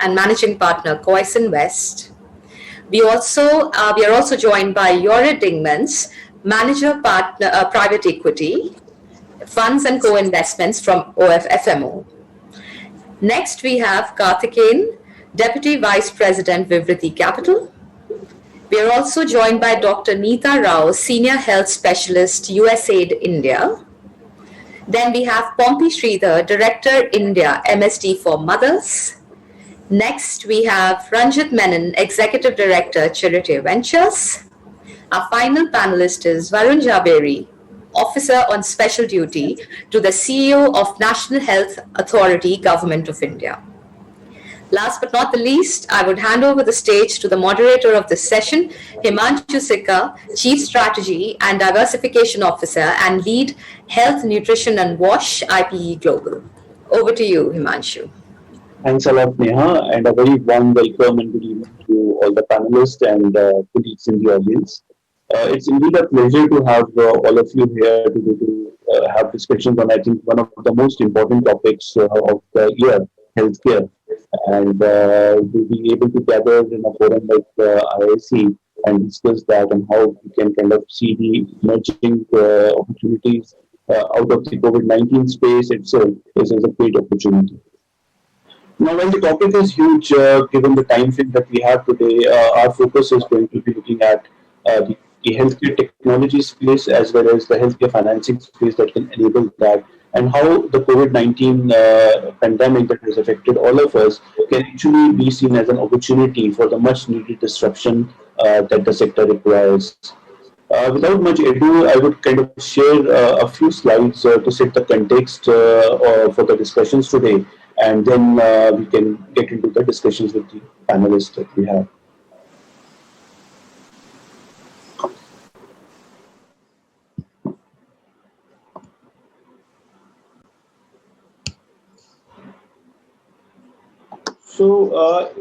and Managing Partner, Cois Invest. We are also joined by Yore Dingmans, Manager Partner, Private Equity, Funds and Co-Investments from OFFMO. Next, we have Karthikeyan, Deputy Vice President, Vivriti Capital. We are also joined by Dr. Neeta Rao, Senior Health Specialist, USAID India. Then we have Pompey Sridhar, Director, India, MSD for Mothers. Next, we have Ranjit Menon, Executive Director, Charity Ventures. Our final panelist is Varun Jhaveri, Officer on Special Duty to the CEO of National Health Authority, Government of India. Last but not the least, I would hand over the stage to the moderator of this session, Himanshu Sikka, Chief Strategy and Diversification Officer and Lead Health, Nutrition and WASH, IPE Global. Over to you, Himanshu. Thanks a lot, Neha, and a very warm welcome and good evening to all the panelists and colleagues in the audience. It's indeed a pleasure to have all of you here to have discussions on, I think, one of the most important topics of the year, healthcare. And to be able to gather in a forum like IIC and discuss that and how we can kind of see the emerging opportunities out of the COVID-19 space itself is a great opportunity. Now, while the topic is huge, given the time frame that we have today, our focus is going to be looking at the healthcare technology space as well as the healthcare financing space that can enable that, and how the COVID-19 pandemic that has affected all of us can actually be seen as an opportunity for the much needed disruption that the sector requires. Without much ado, I would kind of share a few slides to set the context for the discussions today, and then we can get into the discussions with the panelists that we have. So,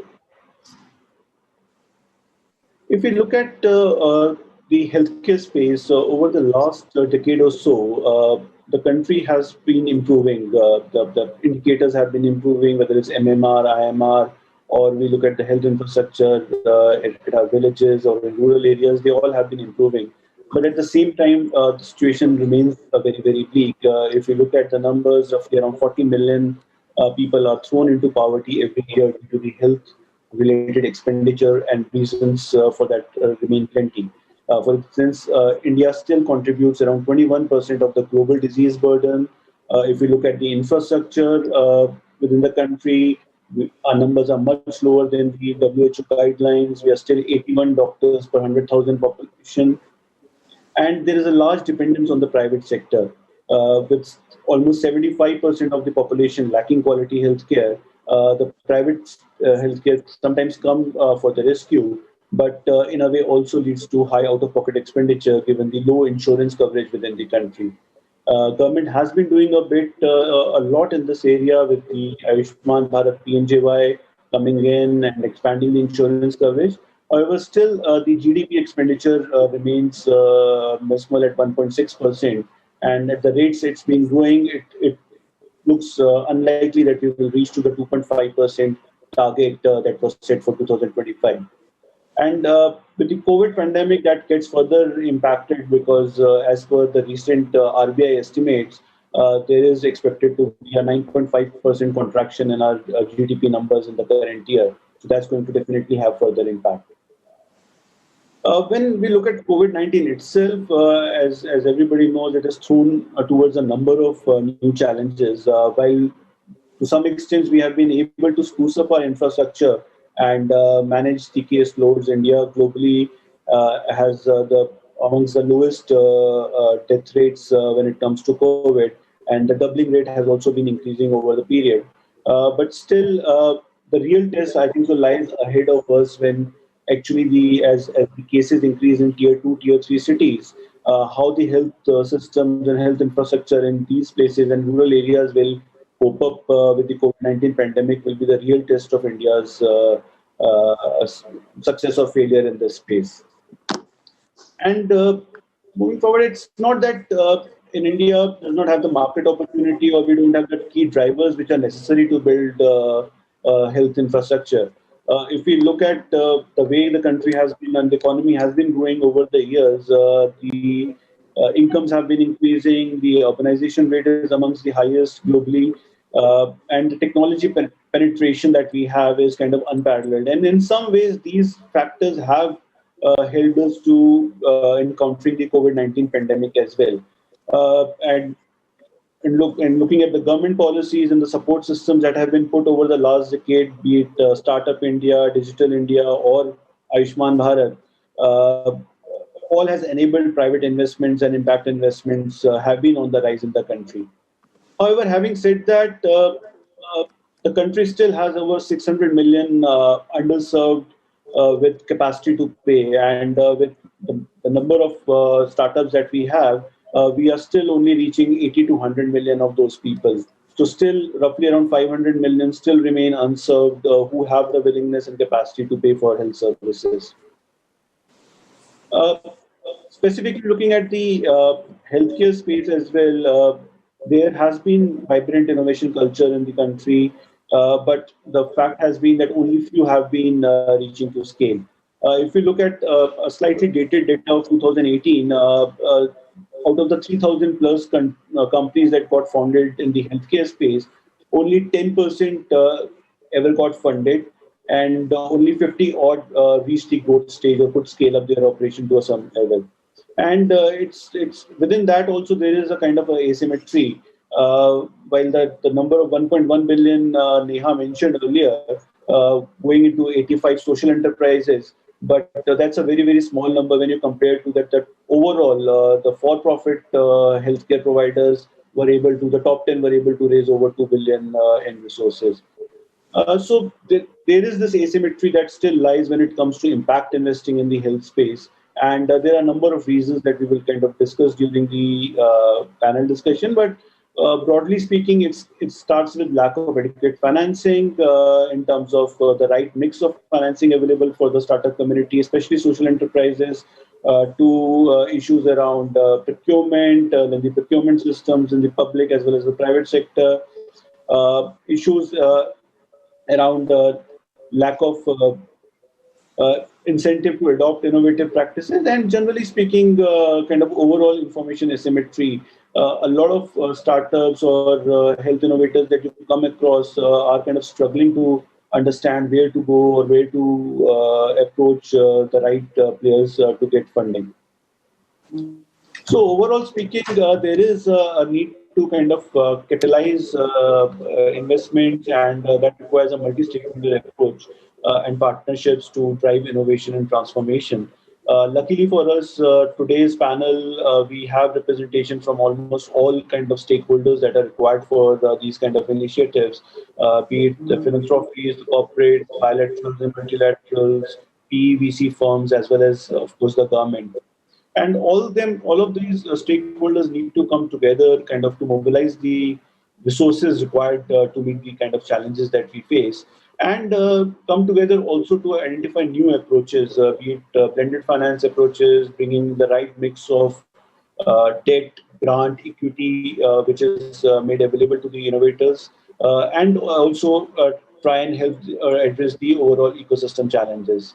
if we look at the healthcare space over the last decade or so, the country has been improving. The indicators have been improving, whether it's MMR, IMR, or we look at the health infrastructure at our villages or in rural areas, they all have been improving. But at the same time, the situation remains very, very bleak. If you look at the numbers, roughly around 40 million people are thrown into poverty every year due to the health-related expenditure, and reasons for that remain plenty. For instance, India still contributes around 21% of the global disease burden. If we look at the infrastructure within the country, our numbers are much lower than the WHO guidelines. We are still 81 doctors per 100,000 population. And there is a large dependence on the private sector, with almost 75% of the population lacking quality healthcare. The private healthcare sometimes come for the rescue, but in a way also leads to high out-of-pocket expenditure given the low insurance coverage within the country. Government has been doing a lot in this area with the Ayushman Bharat PMJY coming in and expanding the insurance coverage. However, still the GDP expenditure remains small at 1.6%, and at the rates it's been growing, it looks unlikely that we will reach to the 2.5% target that was set for 2025. And with the COVID pandemic, that gets further impacted because as per the recent RBI estimates, there is expected to be a 9.5% contraction in our GDP numbers in the current year. So that's going to definitely have further impact. When we look at COVID-19 itself, as everybody knows, it has thrown towards a number of new challenges. While to some extent we have been able to spruce up our infrastructure and manage the case loads, India globally has amongst the lowest death rates when it comes to COVID, and the doubling rate has also been increasing over the period. But still, the real test, I think, so lies ahead of us when actually as the cases increase in tier 2, tier 3 cities, how the health systems and health infrastructure in these places and rural areas will cope up with the COVID-19 pandemic will be the real test of India's success or failure in this space. And moving forward, it's not that in India does not have the market opportunity or we don't have the key drivers which are necessary to build health infrastructure. If we look at the way the country has been and the economy has been growing over the years, the incomes have been increasing, the urbanization rate is amongst the highest globally, and the technology penetration that we have is kind of unparalleled. And in some ways, these factors have held us to encountering the COVID-19 pandemic as well. And looking at the government policies and the support systems that have been put over the last decade, be it Startup India, Digital India, or Ayushman Bharat, uh, all has enabled private investments and impact investments have been on the rise in the country. However, having said that, the country still has over 600 million underserved with capacity to pay, and with the number of startups that we have, we are still only reaching 80 to 100 million of those people. So, still roughly around 500 million still remain unserved who have the willingness and capacity to pay for health services. Uh, Specifically looking at the healthcare space as well, there has been vibrant innovation culture in the country, but the fact has been that only few have been reaching to scale. If we look at a slightly dated data of 2018, out of the 3,000 plus companies that got founded in the healthcare space, only 10% ever got funded, and only 50 odd reached the growth stage or could scale up their operation to a some level. And it's within that also there is a kind of a asymmetry. While the number of 1.1 billion Neha mentioned earlier, going into 85 social enterprises, but that's a very small number when you compare to that overall the for-profit healthcare providers were able to the top 10 were able to raise over 2 billion in resources. There is this asymmetry that still lies when it comes to impact investing in the health space. And there are a number of reasons that we will kind of discuss during the panel discussion. But broadly speaking, it starts with lack of adequate financing in terms of the right mix of financing available for the startup community, especially social enterprises, to issues around procurement, then the procurement systems in the public as well as the private sector, issues around lack of incentive to adopt innovative practices, and generally speaking, kind of overall information asymmetry. A lot of startups or health innovators that you come across are kind of struggling to understand where to go or where to approach the right players to get funding. So overall speaking, there is a need to kind of catalyze investments, and that requires a multi-stakeholder approach and partnerships to drive innovation and transformation. Luckily for us, today's panel, we have representation from almost all kind of stakeholders that are required for these kind of initiatives, be it the philanthropies, the corporates, bilaterals and multilaterals, PE, firms, as well as, of course, the government. And all of these stakeholders need to come together kind of to mobilize the resources required to meet the kind of challenges that we face, and come together also to identify new approaches, be it blended finance approaches, bringing the right mix of debt, grant, equity, which is made available to the innovators, and also try and help address the overall ecosystem challenges.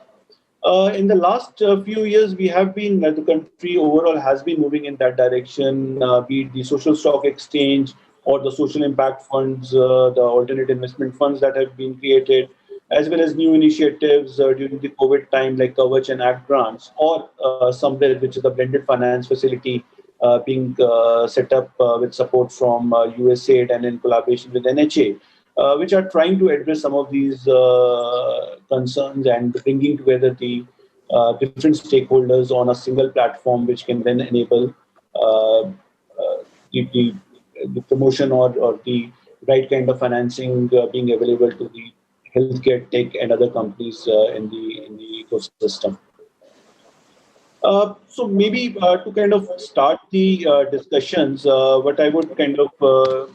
In the last few years, we have been, the country overall has been moving in that direction, be it the social stock exchange or the social impact funds, the alternate investment funds that have been created, as well as new initiatives during the COVID time like Kavach and Act grants, or Samred, which is the blended finance facility being set up with support from USAID and in collaboration with NHA, which are trying to address some of these concerns and bringing together the different stakeholders on a single platform, which can then enable uh, the, the, the promotion or the right kind of financing being available to the healthcare, tech, and other companies in the ecosystem. So maybe to kind of start the discussions, what I would kind of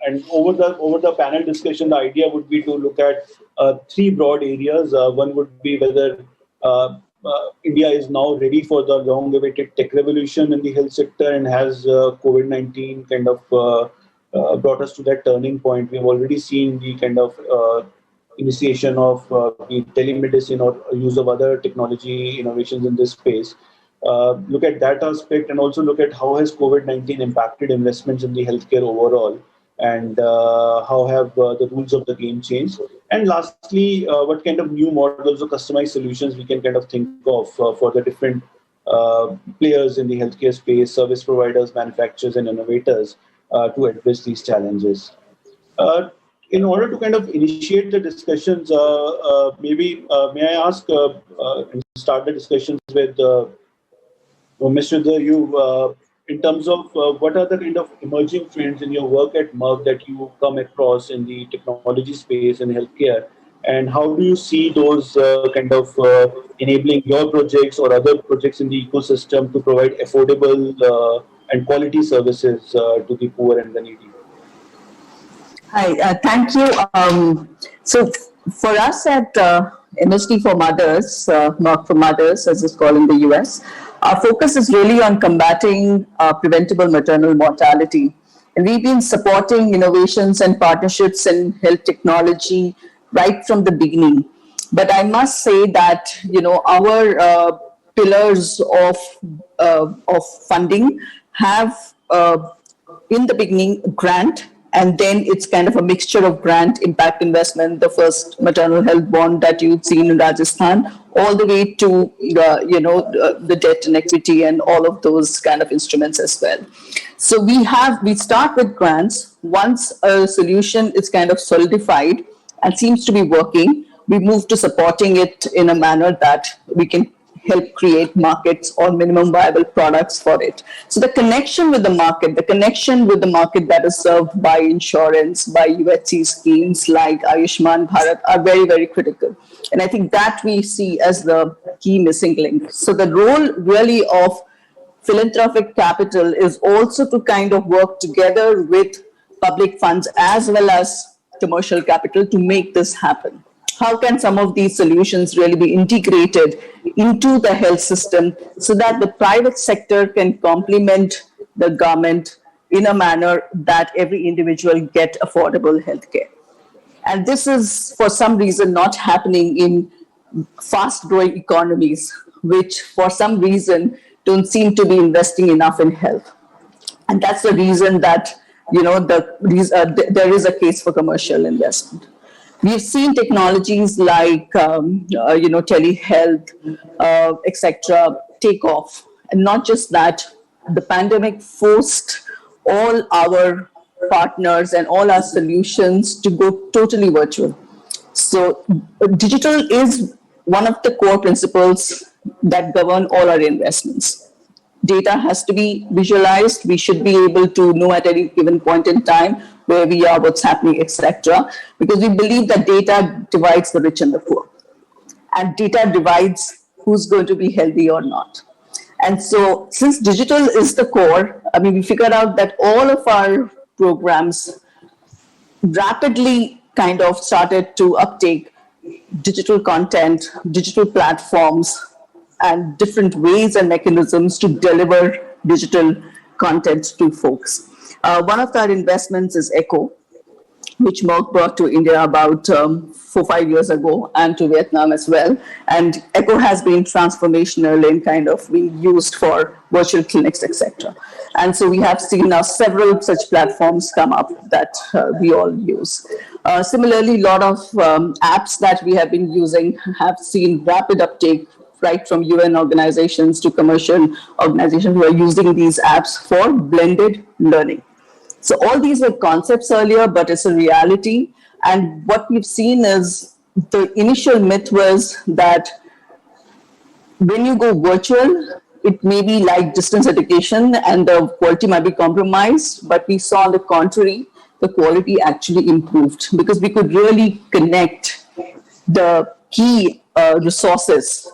and over the panel discussion, the idea would be to look at three broad areas. One would be whether India is now ready for the long-awaited tech revolution in the health sector, and has COVID-19 kind of brought us to that turning point. We've already seen the kind of initiation of be it telemedicine or use of other technology innovations in this space. Look at that aspect and also look at how has COVID-19 impacted investments in the healthcare overall, and how have the rules of the game changed. And lastly, what kind of new models or customized solutions we can kind of think of for the different players in the healthcare space, service providers, manufacturers, and innovators to address these challenges. Uh, in order to kind of initiate the discussions, maybe may I ask and start the discussions with Mr. You, in terms of what are the kind of emerging trends in your work at Merck that you come across in the technology space and healthcare, and how do you see those kind of enabling your projects or other projects in the ecosystem to provide affordable and quality services to the poor and the needy? Hi, thank you. So, for us at MSD for Mothers, not for Mothers as it's called in the US, our focus is really on combating preventable maternal mortality. And we've been supporting innovations and partnerships in health technology right from the beginning. But I must say that, our pillars of funding have in the beginning grant, and then it's kind of a mixture of grant, impact investment, the first maternal health bond that you've seen in Rajasthan, all the way to the debt and equity and all of those kind of instruments as well. So we start with grants. Once a solution is kind of solidified and seems to be working, we move to supporting it in a manner that we can help create markets or minimum viable products for it. So the connection with the market that is served by insurance, by UHC schemes like Ayushman Bharat are very, very critical. And I think that we see as the key missing link. So the role really of philanthropic capital is also to kind of work together with public funds as well as commercial capital to make this happen. How can some of these solutions really be integrated into the health system so that the private sector can complement the government in a manner that every individual get affordable healthcare? And this is for some reason not happening in fast growing economies, which for some reason don't seem to be investing enough in health. And that's the reason that there is a case for commercial investment. We've seen technologies like telehealth, etc., take off, and not just that. The pandemic forced all our partners and all our solutions to go totally virtual. So, digital is one of the core principles that govern all our investments. Data has to be visualized. We should be able to know at any given point in time where we are, what's happening, etc. Because we believe that data divides the rich and the poor, and data divides who's going to be healthy or not. And so, since digital is the core, we figured out that all of our programs rapidly kind of started to uptake digital content, digital platforms, and different ways and mechanisms to deliver digital content to folks. One of our investments is Echo, which Merck brought to India about 4-5 years ago, and to Vietnam as well. And Echo has been transformational in kind of being used for virtual clinics, etc. And so we have seen now several such platforms come up that we all use. Similarly, a lot of apps that we have been using have seen rapid uptake right from UN organizations to commercial organizations who are using these apps for blended learning. So all these were concepts earlier, but it's a reality. And what we've seen is the initial myth was that when you go virtual, it may be like distance education and the quality might be compromised, but we saw on the contrary, the quality actually improved because we could really connect the key resources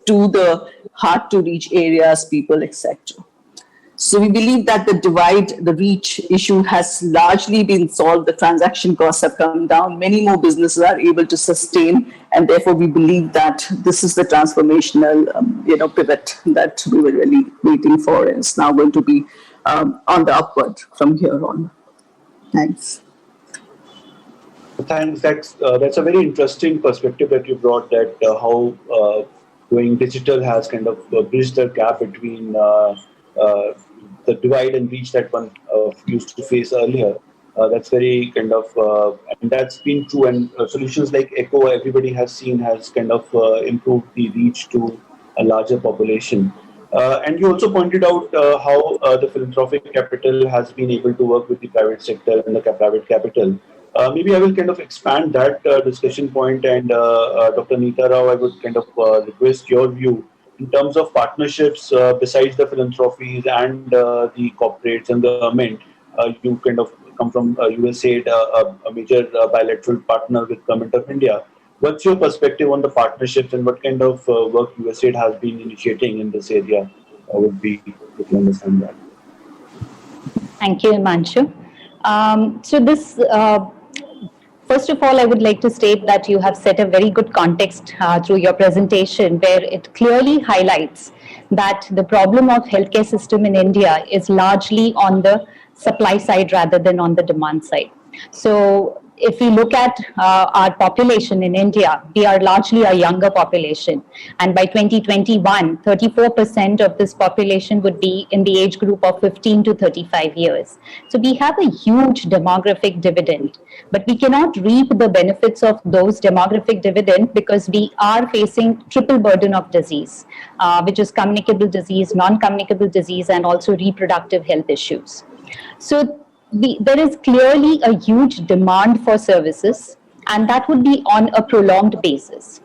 to the hard to reach areas, people, etc. So we believe that the divide, the reach issue has largely been solved. The transaction costs have come down. Many more businesses are able to sustain, and therefore we believe that this is the transformational, pivot that we were really waiting for, and it's now going to be on the upward from here on. Thanks. Thanks. That's a very interesting perspective that you brought. That how going digital has kind of bridged the gap between uh, the divide and reach that one used to face earlier. That's very kind of, and that's been true. And solutions like Echo, everybody has seen, has kind of improved the reach to a larger population. And you also pointed out how the philanthropic capital has been able to work with the private sector and the private capital. Maybe I will kind of expand that discussion point, and Dr. Neeta Rao, I would kind of request your view in terms of partnerships besides the philanthropies and the corporates and the government. You kind of come from USAID, a major bilateral partner with Government of India. What's your perspective on the partnerships and what kind of work USAID has been initiating in this area? Would be good to understand that. Thank you, Himanshu. So this, first of all, I would like to state that you have set a very good context through your presentation, where it clearly highlights that the problem of healthcare system in India is largely on the supply side rather than on the demand side. So if we look at our population in India, we are largely a younger population. And by 2021, 34% of this population would be in the age group of 15 to 35 years. So we have a huge demographic dividend, but we cannot reap the benefits of those demographic dividend because we are facing triple burden of disease, which is communicable disease, non-communicable disease, and also reproductive health issues. So there is clearly a huge demand for services, and that would be on a prolonged basis.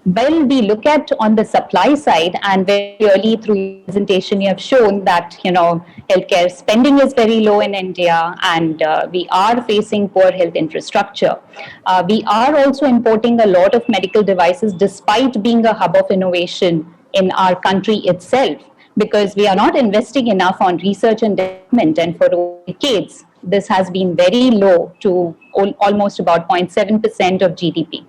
When we look at on the supply side, and very clearly through your presentation, you have shown that healthcare spending is very low in India, and we are facing poor health infrastructure. We are also importing a lot of medical devices, despite being a hub of innovation in our country itself, because we are not investing enough on research and development, and for decades this has been very low to almost about 0.7% of GDP.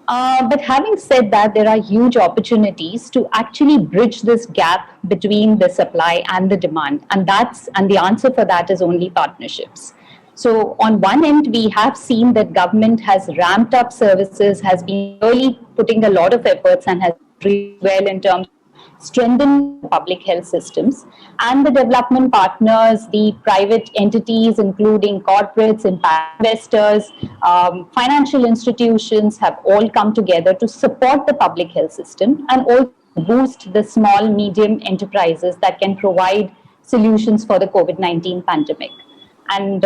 But having said that, there are huge opportunities to actually bridge this gap between the supply and the demand, and the answer for that is only partnerships. So on one end, we have seen that government has ramped up services, has been really putting a lot of efforts, and has really well in terms strengthen public health systems, and the development partners, the private entities, including corporates, impact investors, financial institutions, have all come together to support the public health system and also boost the small, medium enterprises that can provide solutions for the COVID-19 pandemic. And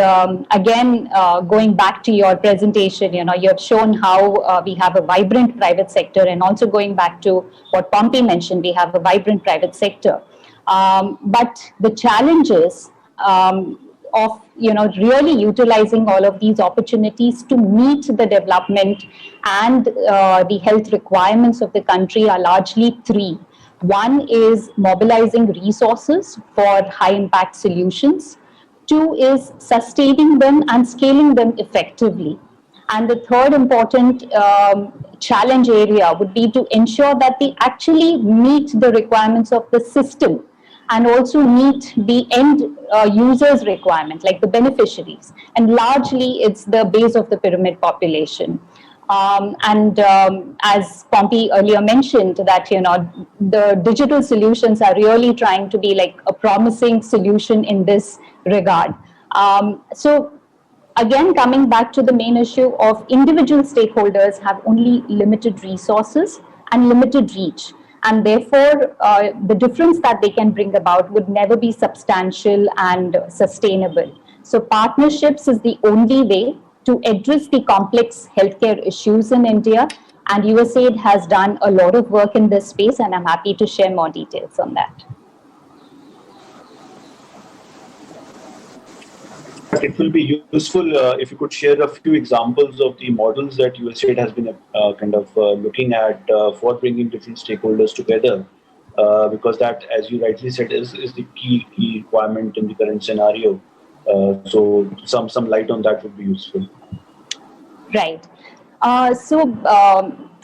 again, going back to your presentation, you have shown how we have a vibrant private sector, and also going back to what Pompey mentioned, we have a vibrant private sector. But the challenges of really utilizing all of these opportunities to meet the development and the health requirements of the country are largely three. One is mobilizing resources for high impact solutions. Two is sustaining them and scaling them effectively. And the third important challenge area would be to ensure that they actually meet the requirements of the system and also meet the end users' requirement, like the beneficiaries. And largely, it's the base of the pyramid population. As Pompey earlier mentioned, that the digital solutions are really trying to be like a promising solution in this regard. So again, coming back to the main issue of individual stakeholders have only limited resources and limited reach, and therefore the difference that they can bring about would never be substantial and sustainable. So partnerships is the only way to address the complex healthcare issues in India, and USAID has done a lot of work in this space, and I'm happy to share more details on that. It will be useful if you could share a few examples of the models that USAID has been kind of looking at for bringing different stakeholders together, because that, as you rightly said, is the key requirement in the current scenario. So some light on that would be useful. Right.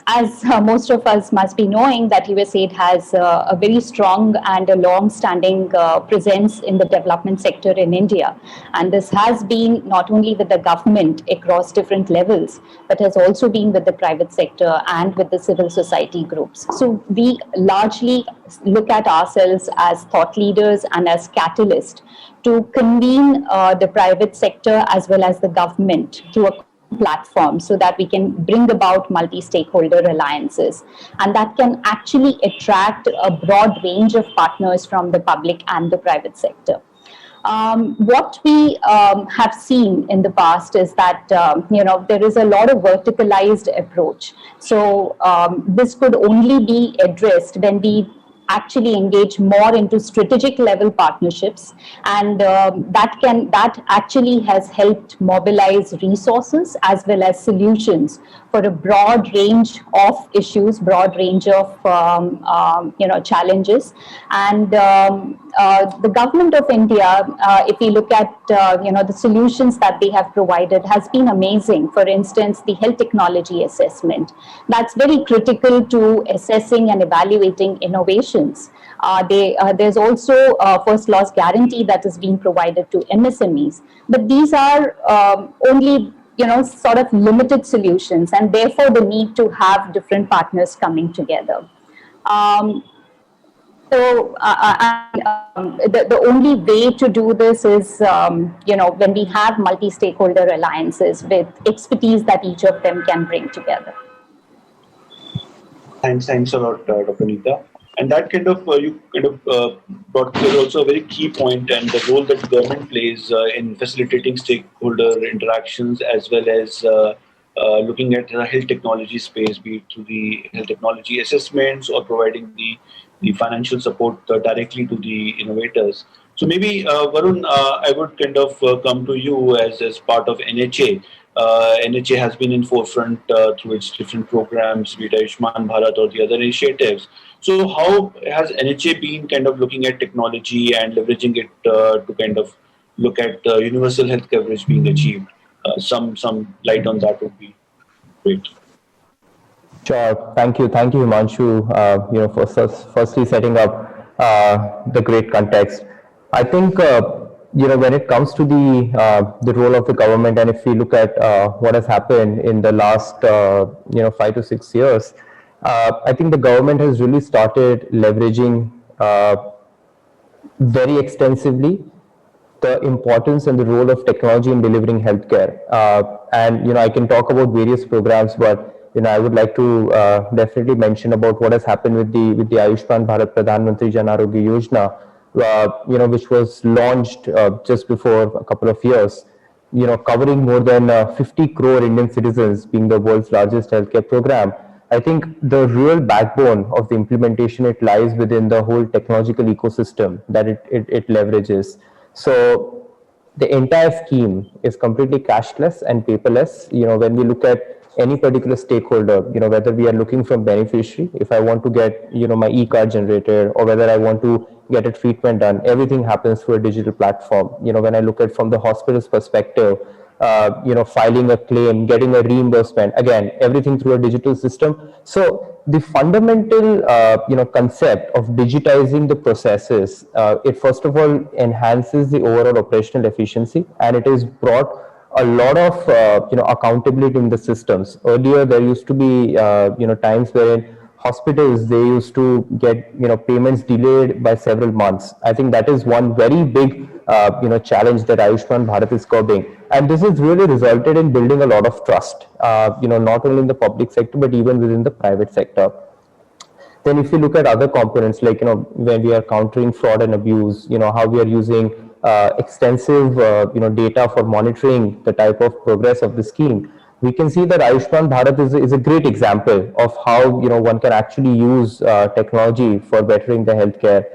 As most of us must be knowing, that USAID has a very strong and a long-standing presence in the development sector in India, and this has been not only with the government across different levels, but has also been with the private sector and with the civil society groups. So we largely look at ourselves as thought leaders and as catalysts to convene the private sector as well as the government through a platform, so that we can bring about multi-stakeholder alliances, and that can actually attract a broad range of partners from the public and the private sector. What we have seen in the past is that there is a lot of verticalized approach. So this could only be addressed when we actually engage more into strategic level partnerships, and that actually has helped mobilize resources as well as solutions for a broad range of issues, broad range of challenges. And the government of India, if we look at the solutions that they have provided, has been amazing. For instance, the health technology assessment, that's very critical to assessing and evaluating innovation. There's also a first loss guarantee that is being provided to MSMEs, but these are only sort of limited solutions, and therefore the need to have different partners coming together. The only way to do this is when we have multi-stakeholder alliances with expertise that each of them can bring together. Thanks a lot, Dr. Neeta. And that you brought clear also a very key point, and the role that government plays in facilitating stakeholder interactions, as well as looking at the health technology space, be it through the health technology assessments or providing the financial support directly to the innovators. So maybe Varun, I would come to you as part of NHA. NHA has been in forefront through its different programs, be it Ayushman Bharat or the other initiatives. So how has NHA been looking at technology and leveraging it to look at universal health coverage being achieved? Some light on that would be great. Sure. Thank you, Himanshu, for firstly setting up the great context. I think when it comes to the role of the government, and if we look at what has happened in the last 5 to 6 years, I think the government has really started leveraging very extensively the importance and the role of technology in delivering healthcare. And I can talk about various programs, but I would like to definitely mention about what has happened with the Ayushman Bharat Pradhan Mantri Jan Arogya Yojana, which was launched just before a couple of years, covering more than 50 crore Indian citizens, being the world's largest healthcare program. I think the real backbone of the implementation, it lies within the whole technological ecosystem that it leverages. So the entire scheme is completely cashless and paperless. When we look at any particular stakeholder, whether we are looking from beneficiary, if I want to get, my e-card generated, or whether I want to get a treatment done, everything happens through a digital platform. When I look at from the hospital's perspective, filing a claim, getting a reimbursement, again, everything through a digital system. So the fundamental, concept of digitizing the processes, it first of all enhances the overall operational efficiency, and it has brought a lot of, accountability in the systems. Earlier, there used to be, times wherein hospitals, they used to get, payments delayed by several months. I think that is one very big, challenge that Ayushman Bharat is curbing. And this has really resulted in building a lot of trust, not only in the public sector, but even within the private sector. Then if you look at other components, like, when we are countering fraud and abuse, how we are using extensive, data for monitoring the type of progress of the scheme, we can see that Ayushman Bharat is a great example of how, one can actually use technology for bettering the healthcare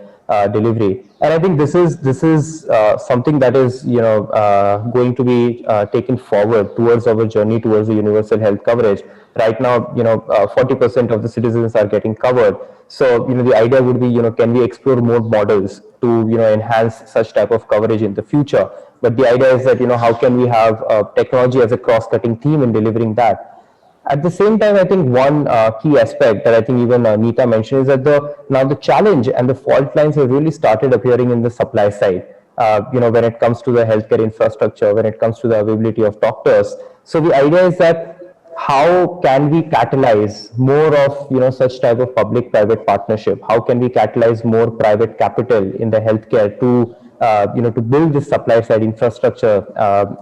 delivery. And I think this is something that is, going to be taken forward towards our journey towards the universal health coverage. Right now, 40% of the citizens are getting covered. So, the idea would be, can we explore more models to, enhance such type of coverage in the future? But the idea is that, how can we have technology as a cross-cutting theme in delivering that? At the same time, I think one key aspect that I think even Neeta mentioned is that now the challenge and the fault lines have really started appearing in the supply side. When it comes to the healthcare infrastructure, when it comes to the availability of doctors. So the idea is that how can we catalyze more of such type of public-private partnership? How can we catalyze more private capital in the healthcare to to build this supply side infrastructure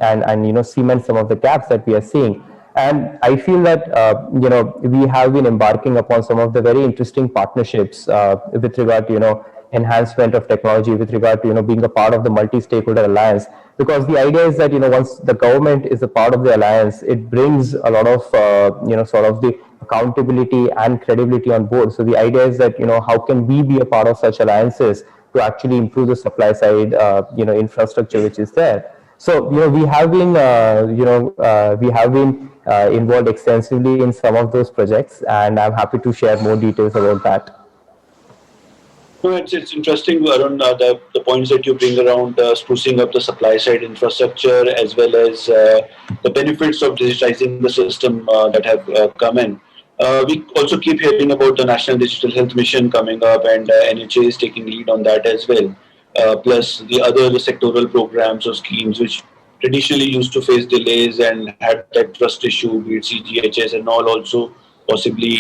and cement some of the gaps that we are seeing. And I feel that we have been embarking upon some of the very interesting partnerships with regard to enhancement of technology, with regard to being a part of the multi-stakeholder alliance. Because the idea is that once the government is a part of the alliance, it brings a lot of sort of the accountability and credibility on board. So the idea is that how can we be a part of such alliances to actually improve the supply side infrastructure which is there. So we have been involved extensively in some of those projects, and I'm happy to share more details about that. No, it's interesting, Arun, the points that you bring around sprucing up the supply side infrastructure as well as the benefits of digitizing the system that have come in. We also keep hearing about the National Digital Health Mission coming up, and NHA is taking lead on that as well. Plus the other sectoral programs or schemes which traditionally used to face delays and had that trust issue, be it CGHS and all, also possibly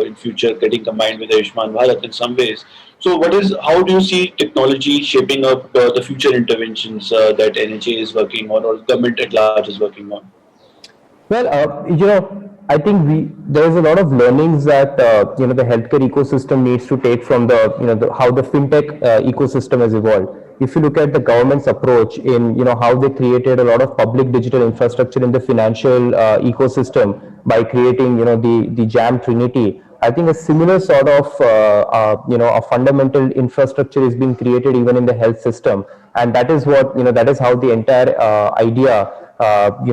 in future getting combined with Ayushman Bharat in some ways. So, how do you see technology shaping up the future interventions that NHA is working on, or government at large is working on? Well, I think there is a lot of learnings that the healthcare ecosystem needs to take from how the fintech ecosystem has evolved. If you look at the government's approach in how they created a lot of public digital infrastructure in the financial ecosystem by creating the JAM Trinity, I think a similar sort of a fundamental infrastructure is being created even in the health system, and that is what that is how the entire idea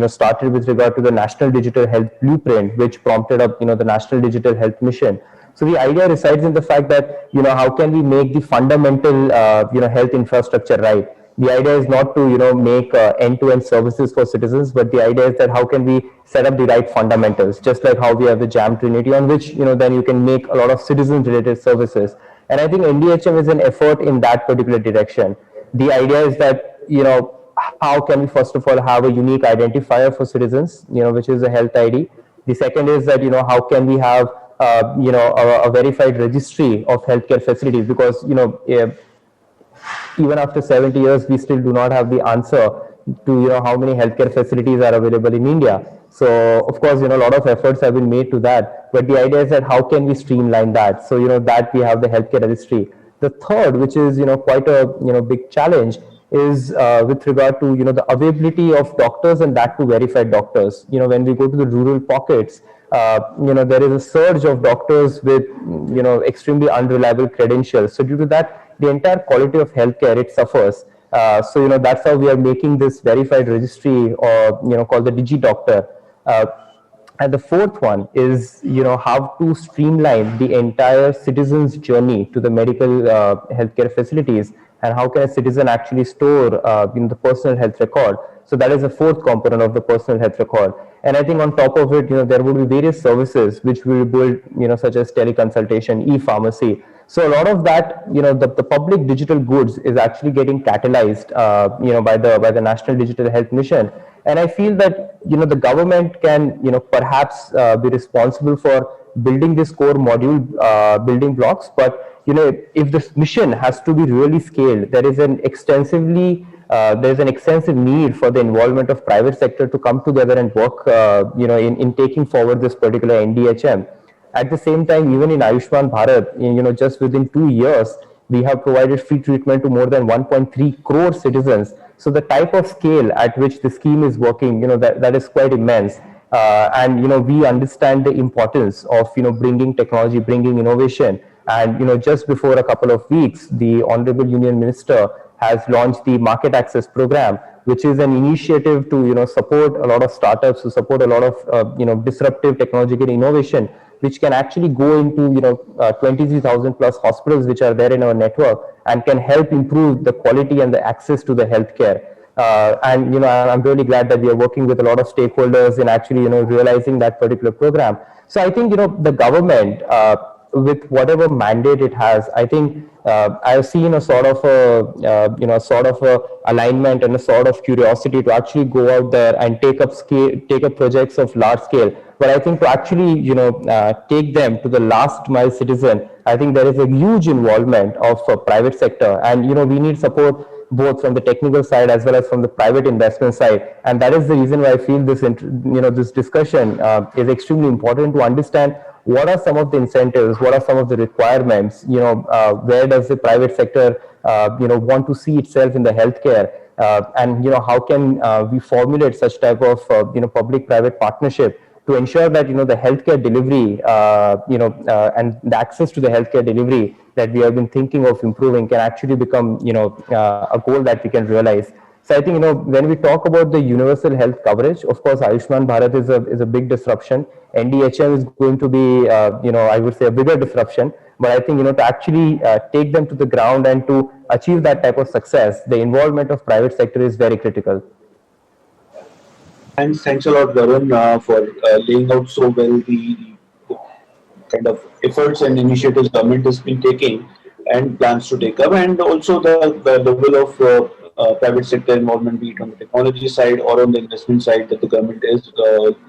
started with regard to the National Digital Health Blueprint, which prompted up the National Digital Health Mission. So the idea resides in the fact that how can we make the fundamental health infrastructure right. The idea is not to make end-to-end services for citizens, but the idea is that how can we set up the right fundamentals, just like how we have the JAM Trinity, on which then you can make a lot of citizen-related services. And I think NDHM is an effort in that particular direction. The idea is that how can we first of all have a unique identifier for citizens, which is a health ID. The second is that how can we have a verified registry of healthcare facilities, because even after 70 years, we still do not have the answer to how many healthcare facilities are available in India. So of course, a lot of efforts have been made to that. But the idea is that how can we streamline that? So that we have the healthcare registry. The third, which is quite a big challenge, is with regard to the availability of doctors, and that to verified doctors. When we go to the rural pockets, there is a surge of doctors with extremely unreliable credentials. So due to that, the entire quality of healthcare, it suffers. So that's how we are making this verified registry, or called the DigiDoctor. And the fourth one is how to streamline the entire citizen's journey to the medical healthcare facilities, and how can a citizen actually store the personal health record. So that is the fourth component of the personal health record. And I think on top of it, there will be various services which we will build, such as teleconsultation, e-pharmacy. So a lot of that, the public digital goods is actually getting catalyzed, by the National Digital Health Mission. And I feel that, the government can, perhaps be responsible for building this core module building blocks. But, if this mission has to be really scaled, there is an extensive need for the involvement of private sector to come together and work, in taking forward this particular NDHM. At the same time, even in Ayushman Bharat, just within 2 years, we have provided free treatment to more than 1.3 crore citizens. So the type of scale at which the scheme is working, that is quite immense. And we understand the importance of bringing technology, bringing innovation. And just before a couple of weeks, the Honorable Union Minister has launched the Market Access Program, which is an initiative to support a lot of startups, to support a lot of disruptive technological innovation, which can actually go into 23,000 plus hospitals which are there in our network, and can help improve the quality and the access to the healthcare. And I'm really glad that we are working with a lot of stakeholders in actually realizing that particular program. So I think the government, with whatever mandate it has, I think I've seen a sort of a alignment and a sort of curiosity to actually go out there and take up projects of large scale. But I think to actually take them to the last mile citizen, I think there is a huge involvement of private sector, and we need support both from the technical side as well as from the private investment side. And that is the reason why I feel this discussion is extremely important to understand what are some of the incentives, what are some of the requirements, where does the private sector want to see itself in the healthcare, and how can we formulate such type of public private partnership to ensure that the healthcare delivery and the access to the healthcare delivery that we have been thinking of improving can actually become a goal that we can realize. So I think when we talk about the universal health coverage, of course Ayushman Bharat is a big disruption. NDHM is going to be I would say a bigger disruption. But I think to actually take them to the ground and to achieve that type of success, the involvement of private sector is very critical. Thanks a lot, Varun, for laying out so well the kind of efforts and initiatives government has been taking and plans to take up, and also the level of private sector involvement, be it on the technology side or on the investment side that the government is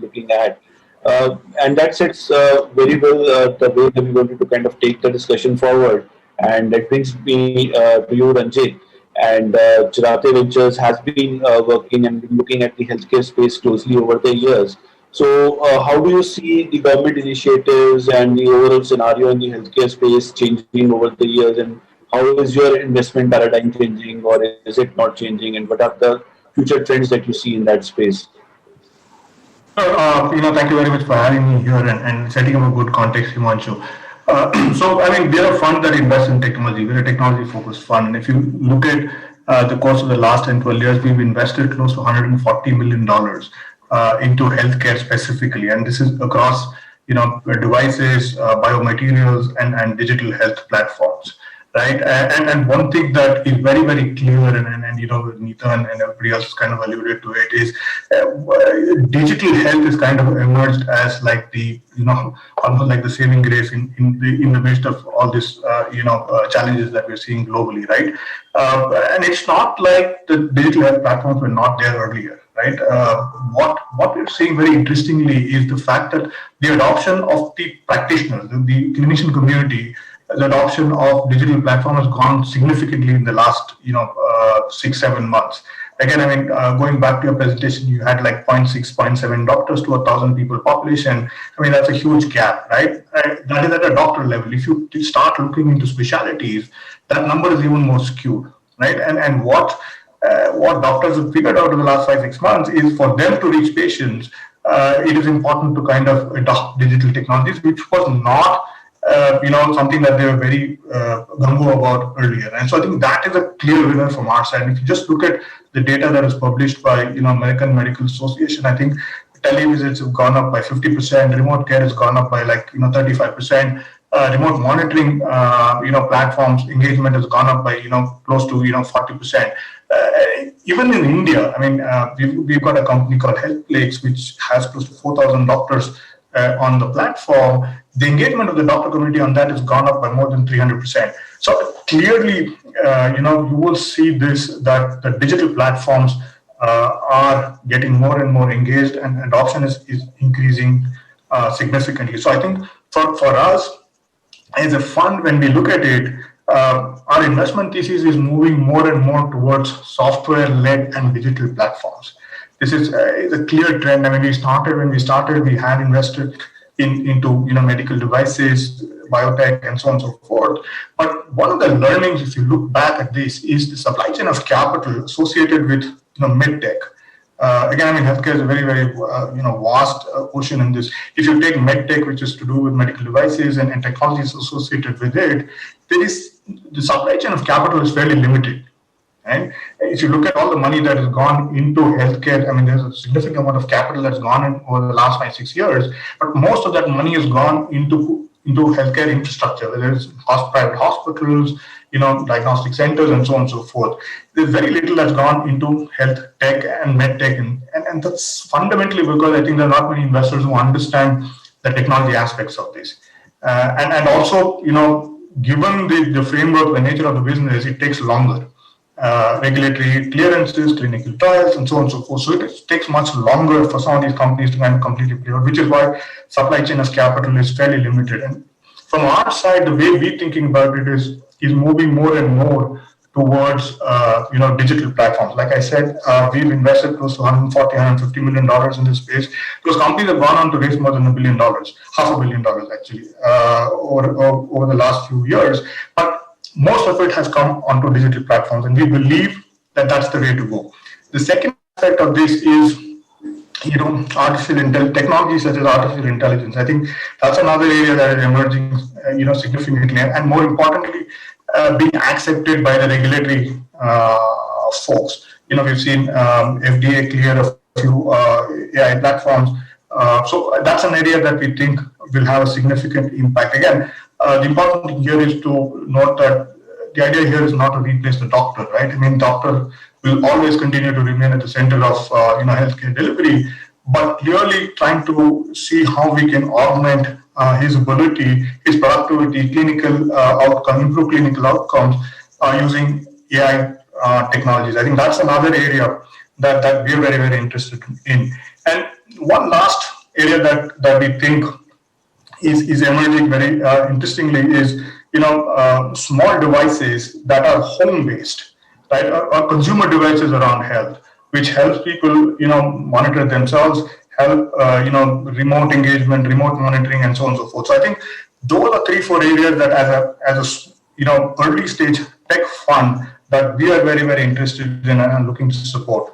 looking at. And that sets very well the way that we wanted to kind of take the discussion forward. And that brings me to you, Ranjit. And Chirate Ventures has been working and looking at the healthcare space closely over the years. So, how do you see the government initiatives and the overall scenario in the healthcare space changing over the years? And how is your investment paradigm changing, or is it not changing? And what are the future trends that you see in that space? Thank you very much for having me here and setting up a good context, Himanshu. We are a fund that invests in technology. We're a technology-focused fund. And if you look at the course of the last 10, 12 years, we've invested close to $140 million into healthcare specifically. And this is across, devices, biomaterials, and digital health platforms. Right, and one thing that is very, very clear, and Neeta and everybody else kind of alluded to it, is digital health is kind of emerged as like the almost like the saving grace in the midst of all this challenges that we're seeing globally, right? And it's not like the digital health platforms were not there earlier, right? What we're seeing very interestingly is the fact that the adoption of the practitioners, the clinician community. The adoption of digital platform has gone significantly in the last 6-7 months. Again, going back to your presentation, you had like 0.6, 0.7 doctors to 1,000 people population. That's a huge gap, right? That is at a doctor level. If you start looking into specialties, that number is even more skewed, right? And what doctors have figured out in the last 5-6 months is for them to reach patients, it is important to kind of adopt digital technologies, which was not something that they were very gung-ho about earlier. And so I think that is a clear winner from our side. And if you just look at the data that is published by American Medical Association, I think televisits have gone up by 50%, remote care has gone up by 35%, remote monitoring platforms engagement has gone up by close to 40%. Even in India, we've got a company called HealthPlex, which has close to 4,000 doctors on the platform. The engagement of the doctor community on that has gone up by more than 300%. So clearly, you will see this, that the digital platforms are getting more and more engaged, and adoption is increasing significantly. So I think for us as a fund, when we look at it, our investment thesis is moving more and more towards software-led and digital platforms. This is a clear trend. When we started, we had invested into medical devices, biotech, and so on and so forth. But one of the learnings, if you look back at this, is the supply chain of capital associated with medtech. Again, healthcare is a very, very vast ocean in this. If you take medtech, which is to do with medical devices and technologies associated with it, the supply chain of capital is fairly limited. And if you look at all the money that has gone into healthcare, there's a significant amount of capital that's gone in over the last 5-6 years, but most of that money has gone into into healthcare infrastructure, whether it's private hospitals, diagnostic centers, and so on and so forth. There's very little that's gone into health tech and med tech, and that's fundamentally because I think there are not many investors who understand the technology aspects of this. And also, given the framework, the nature of the business, it takes longer. Regulatory clearances, clinical trials, and so on and so forth. So it takes much longer for some of these companies to kind of completely play out, which is why supply chain as capital is fairly limited. And from our side, the way we're thinking about it is moving more and more towards digital platforms. Like I said, we've invested close to $150 million in this space. Those companies have gone on to raise more than $1 billion, $500 million actually, over the last few years. But most of it has come onto digital platforms, and we believe that that's the way to go. The second aspect of this is, technology such as artificial intelligence. I think that's another area that is emerging, significantly, and more importantly, being accepted by the regulatory folks. We've seen FDA clear a few AI platforms. So that's an area that we think will have a significant impact. Again, the important thing here is to note that the idea here is not to replace the doctor, right? I mean, doctor will always continue to remain at the center of healthcare delivery, but clearly trying to see how we can augment his ability, his productivity, clinical outcome, improve clinical outcomes using AI technologies. I think that's another area that we're very, very interested in. And one last area that we think is emerging very interestingly is small devices that are home-based, right, or consumer devices around health, which helps people monitor themselves, help remote engagement, remote monitoring, and so on and so forth. So I think those are 3-4 areas that as a early stage tech fund that we are very, very interested in and looking to support.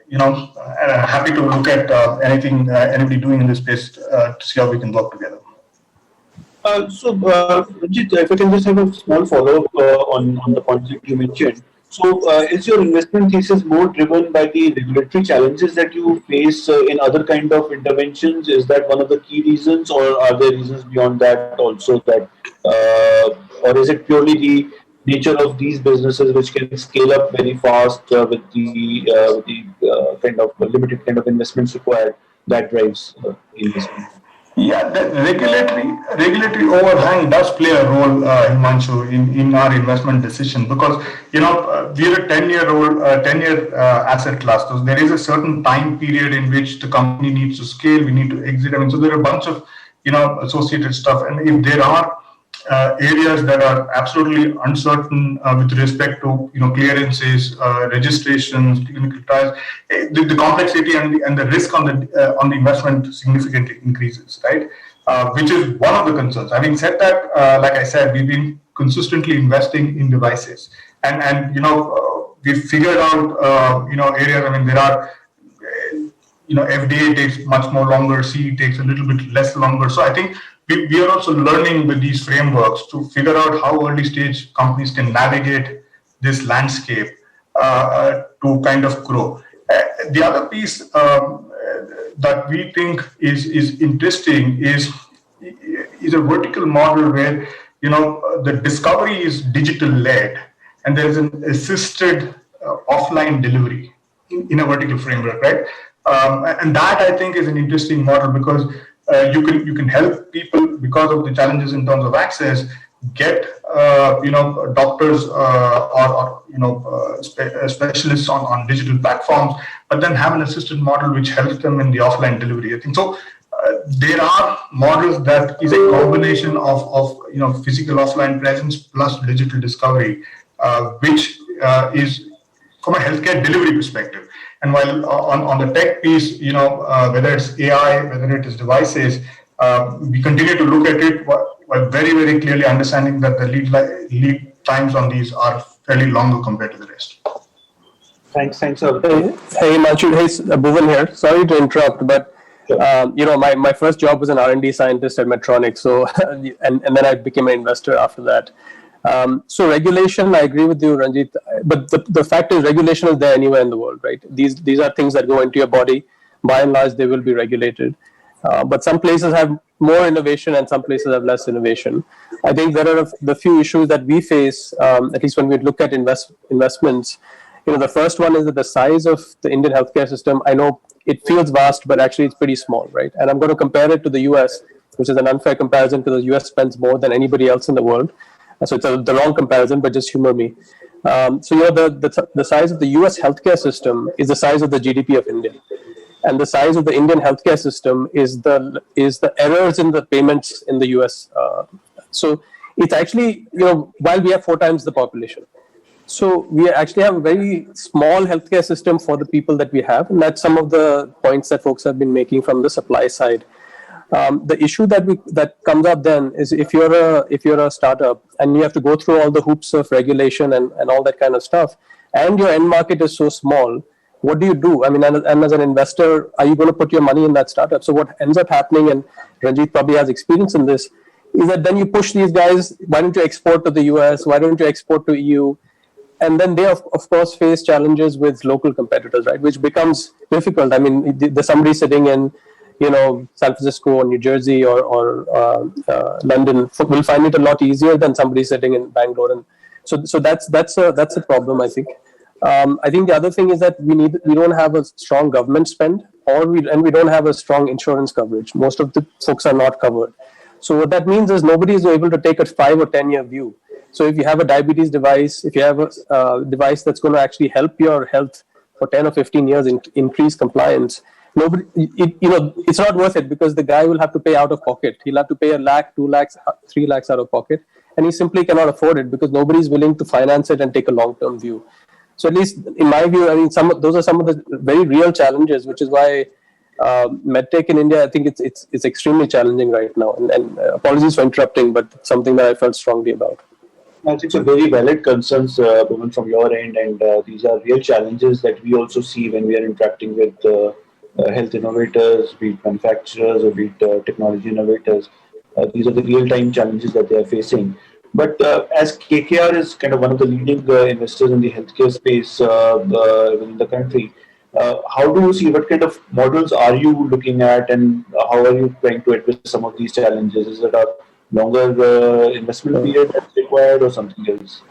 And I'm happy to look at anything anybody doing in this space to see how we can work together. Ranjit, if I can just have a small follow-up on the points that you mentioned. So, is your investment thesis more driven by the regulatory challenges that you face in other kind of interventions? Is that one of the key reasons, or are there reasons beyond that also that, or is it purely the nature of these businesses which can scale up very fast with the kind of limited kind of investments required that drives investment? Yeah, the regulatory overhang does play a role, Himanshu, in our investment decision, because we're a 10-year asset class. So there is a certain time period in which the company needs to scale. We need to exit. I mean, so there are a bunch of associated stuff, and if there are areas that are absolutely uncertain with respect to clearances, registrations, clinical trials, the complexity and the risk on the investment significantly increases, right? Which is one of the concerns. Having said that, like I said, we've been consistently investing in devices, and we've figured out areas. I mean, there are FDA takes much more longer, CE takes a little bit less longer. So I think we are also learning with these frameworks to figure out how early stage companies can navigate this landscape to kind of grow. The other piece that we think is interesting is a vertical model where the discovery is digital led and there's an assisted offline delivery in a vertical framework, right? And that I think is an interesting model because you can help people because of the challenges in terms of access get doctors or specialists on digital platforms, but then have an assisted model which helps them in the offline delivery. I think so. There are models that is a combination of physical offline presence plus digital discovery, which is from a healthcare delivery perspective. And while on the tech piece, whether it's AI, whether it is devices, we continue to look at it while very, very clearly understanding that the lead times on these are fairly longer compared to the rest. Thanks. Hey, Himanshu. Hey, Bhuvan here. Sorry to interrupt, but my first job was an R&D scientist at Medtronic. So, and then I became an investor after that. So regulation, I agree with you, Ranjit. But the fact is, regulation is there anywhere in the world, right? These are things that go into your body. By and large, they will be regulated. But some places have more innovation and some places have less innovation. I think there are the few issues that we face, at least when we look at investments. The first one is that the size of the Indian healthcare system, I know it feels vast, but actually it's pretty small, right? And I'm going to compare it to the US, which is an unfair comparison because the US spends more than anybody else in the world. So it's the wrong comparison, but just humor me. The size of the US healthcare system is the size of the GDP of India. And the size of the Indian healthcare system is the errors in the payments in the US. So it's actually, while we have 4 times the population. So we actually have a very small healthcare system for the people that we have. And that's some of the points that folks have been making from the supply side. The issue that comes up then is if you're a startup and you have to go through all the hoops of regulation and all that kind of stuff, and your end market is so small, what do you do? I mean, and as an investor, are you going to put your money in that startup? So what ends up happening, and Ranjit probably has experience in this, is that then you push these guys, why don't you export to the US? Why don't you export to EU? And then they, of course, face challenges with local competitors, right? Which becomes difficult. I mean, there's somebody sitting in, San Francisco or New Jersey or London will find it a lot easier than somebody sitting in Bangalore. And so that's a problem, I think. I think the other thing is that we don't have a strong government spend, and we don't have a strong insurance coverage. Most of the folks are not covered. So what that means is nobody is able to take a 5 or 10 year view. So if you have a diabetes device, if you have a device that's going to actually help your health for 10 or 15 years, increase compliance, it's not worth it because the guy will have to pay out of pocket. He'll have to pay 1 lakh, 2 lakhs, 3 lakhs out of pocket, and he simply cannot afford it because nobody's willing to finance it and take a long-term view. So at least in my view, I mean, those are some of the very real challenges, which is why medtech in India, I think it's extremely challenging right now. And apologies for interrupting, but it's something that I felt strongly about. I think it's a very valid concerns, Bhuvan, from your end, and these are real challenges that we also see when we are interacting with health innovators, be it manufacturers or be it technology innovators. These are the real-time challenges that they are facing. But as KKR is kind of one of the leading investors in the healthcare space within the country, how do you see, what kind of models are you looking at, and how are you trying to address some of these challenges? Is it a longer investment period that's required or something else?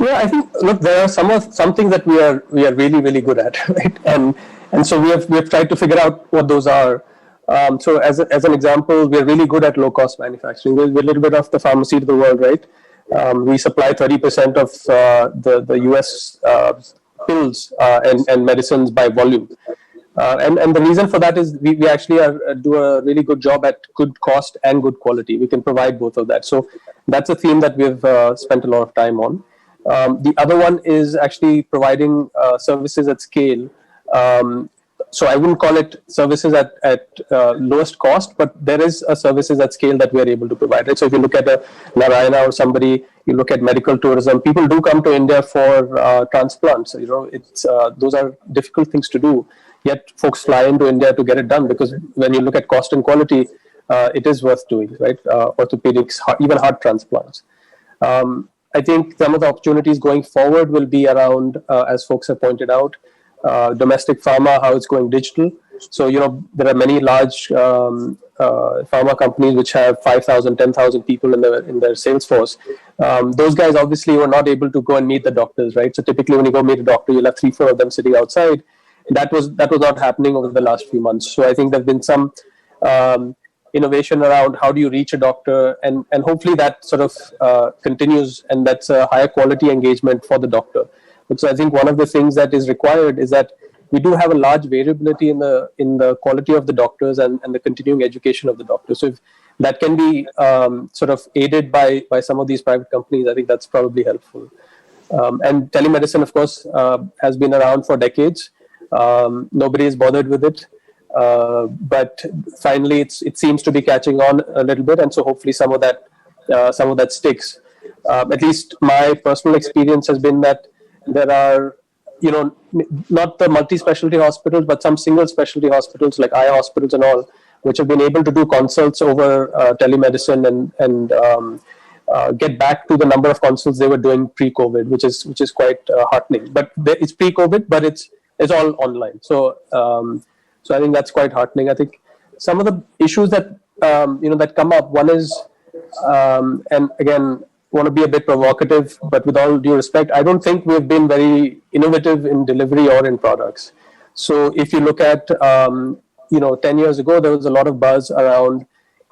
Yeah, I think, look, there are something that we are really, really good at, right? And so we have tried to figure out what those are. So as an example, we are really good at low cost manufacturing. We're a little bit of the pharmacy to the world, right? We supply 30% of the US pills and medicines by volume. And the reason for that is we actually do a really good job at good cost and good quality. We can provide both of that. So that's a theme that we've spent a lot of time on. The other one is actually providing services at scale. So I wouldn't call it services at lowest cost, but there is a services at scale that we are able to provide. Right? So if you look at a Narayana or somebody, you look at medical tourism, people do come to India for transplants. It's those are difficult things to do. Yet folks fly into India to get it done because when you look at cost and quality, it is worth doing, right? Orthopedics, even heart transplants. I think some of the opportunities going forward will be around, as folks have pointed out, domestic pharma, how it's going digital. So, there are many large pharma companies which have 5,000, 10,000 people in their sales force. Those guys obviously were not able to go and meet the doctors, right? So typically when you go meet a doctor, you'll have 3-4 of them sitting outside. That was not happening over the last few months. So I think there's been some innovation around how do you reach a doctor, and hopefully that sort of continues, and that's a higher quality engagement for the doctor. So I think one of the things that is required is that we do have a large variability in the quality of the doctors and the continuing education of the doctors. So if that can be sort of aided by some of these private companies, I think that's probably helpful. And telemedicine, of course, has been around for decades. Nobody is bothered with it. But finally, it seems to be catching on a little bit, and so hopefully some of that sticks. At least my personal experience has been that there are, not the multi-specialty hospitals, but some single specialty hospitals like eye hospitals and all, which have been able to do consults over telemedicine and get back to the number of consults they were doing pre-COVID, which is quite heartening. But it's pre-COVID, but it's all online. So I think that's quite heartening. I think some of the issues that that come up. One is, and again, want to be a bit provocative, but with all due respect, I don't think we've been very innovative in delivery or in products. So if you look at 10 years ago, there was a lot of buzz around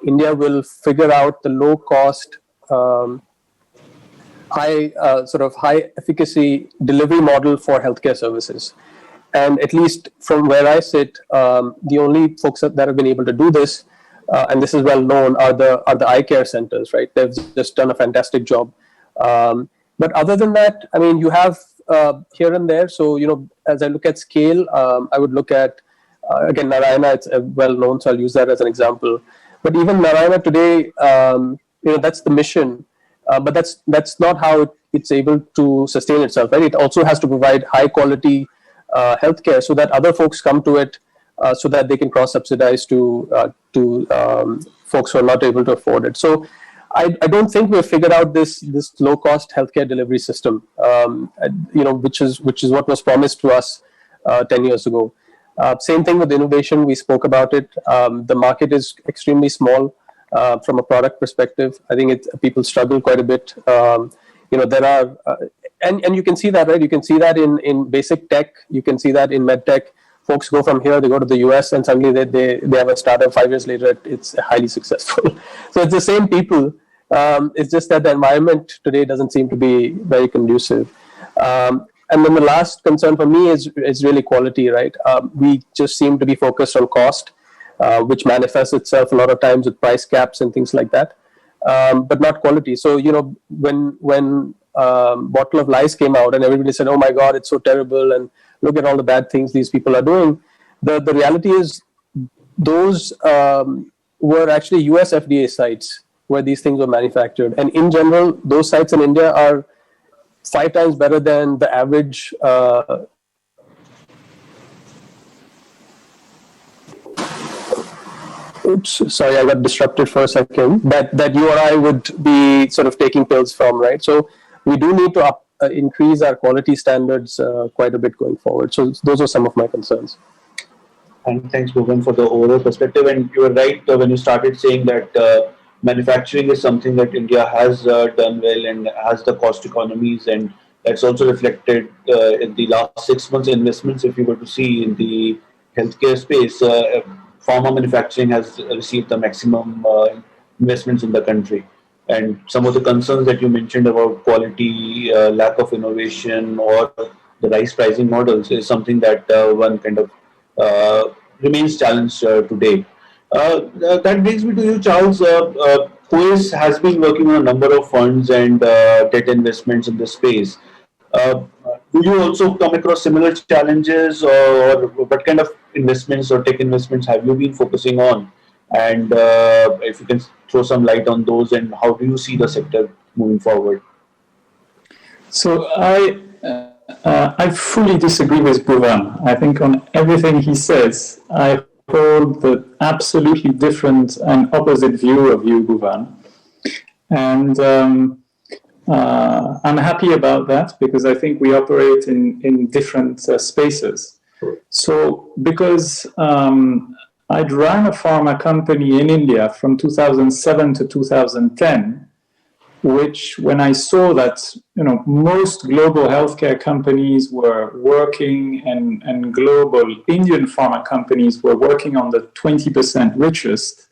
India will figure out the low cost, high efficacy delivery model for healthcare services. And at least from where I sit, the only folks that have been able to do this, and this is well known, are the eye care centers, right? They've just done a fantastic job. But other than that, I mean, you have here and there. So as I look at scale, I would look at again Narayana. It's well known, so I'll use that as an example. But even Narayana today, that's the mission. But that's not how it's able to sustain itself, right? It also has to provide high quality healthcare so that other folks come to it, so that they can cross subsidize to folks who are not able to afford it. So I don't think we've figured out this low cost healthcare delivery system, which is what was promised to us 10 years ago. Same thing with innovation. We spoke about it. The market is extremely small. From a product perspective, I think people struggle quite a bit. There are, and you can see that, right? You can see that in basic tech. You can see that in med tech. Folks go from here, they go to the US, and suddenly they have a startup. 5 years later, it's highly successful. So it's the same people. It's just that the environment today doesn't seem to be very conducive. And then the last concern for me is really quality, right? We just seem to be focused on cost, which manifests itself a lot of times with price caps and things like that, but not quality. So when Bottle of Lies came out and everybody said, "Oh my God, it's so terrible," and look at all the bad things these people are doing, the reality is those were actually US FDA sites where these things were manufactured, and in general, those sites in India are 5 times better than the average. Oops, sorry, I got disrupted for a second. That you or I would be sort of taking pills from, right? So we do need to increase our quality standards quite a bit going forward. So those are some of my concerns. And thanks, Bhuvan, for the overall perspective. And you were right when you started saying that manufacturing is something that India has done well and has the cost economies, and that's also reflected in the last 6 months investments. If you were to see in the healthcare space, pharma manufacturing has received the maximum investments in the country. And some of the concerns that you mentioned about quality, lack of innovation, or the rice pricing models is something that one kind of remains challenged today. That brings me to you, Charles. QuIS has been working on a number of funds and debt investments in this space. Do you also come across similar challenges, or what kind of investments or tech investments have you been focusing on? And if you can throw some light on those, and how do you see the sector moving forward? So I fully disagree with Bhuvan. I think on everything he says, I hold the absolutely different and opposite view of you, Bhuvan. And I'm happy about that, because I think we operate in different spaces. So because I'd run a pharma company in India from 2007 to 2010, which when I saw that most global healthcare companies were working and global Indian pharma companies were working on the 20% richest,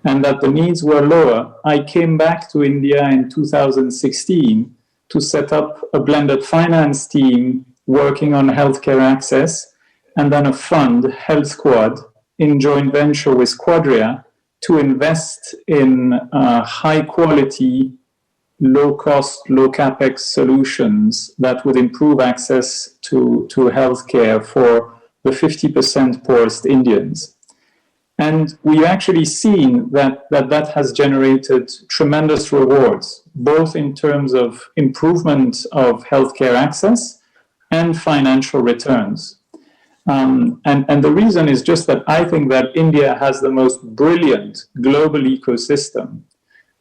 and that the needs were lower, I came back to India in 2016 to set up a blended finance team working on healthcare access, and then a fund, Health Quad, in joint venture with Quadria, to invest in high quality, low cost, low capex solutions that would improve access to healthcare for the 50% poorest Indians. And we've actually seen that has generated tremendous rewards, both in terms of improvement of healthcare access and financial returns. And the reason is just that I think that India has the most brilliant global ecosystem,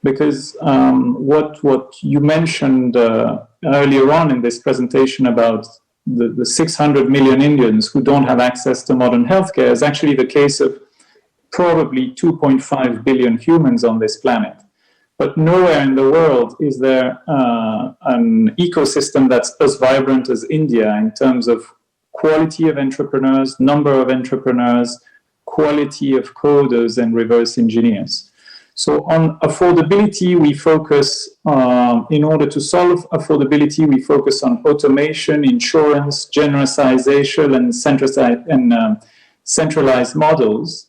because what you mentioned earlier on in this presentation about the 600 million Indians who don't have access to modern healthcare is actually the case of probably 2.5 billion humans on this planet. But nowhere in the world is there an ecosystem that's as vibrant as India in terms of quality of entrepreneurs, number of entrepreneurs, quality of coders and reverse engineers. So on affordability, we focus, in order to solve affordability, we focus on automation, insurance, generalization, and centralized models.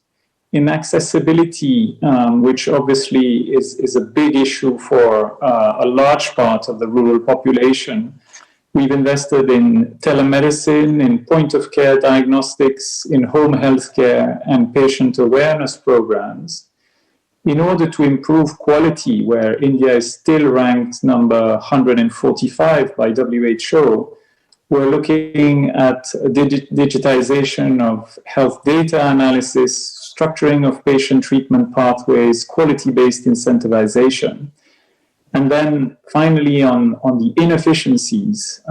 In accessibility, which obviously is a big issue for a large part of the rural population, we've invested in telemedicine, in point-of-care diagnostics, in home healthcare, and patient awareness programs. In order to improve quality, where India is still ranked number 145 by WHO, we're looking at digitization of health data analysis, structuring of patient treatment pathways, quality-based incentivization. And then finally on the inefficiencies,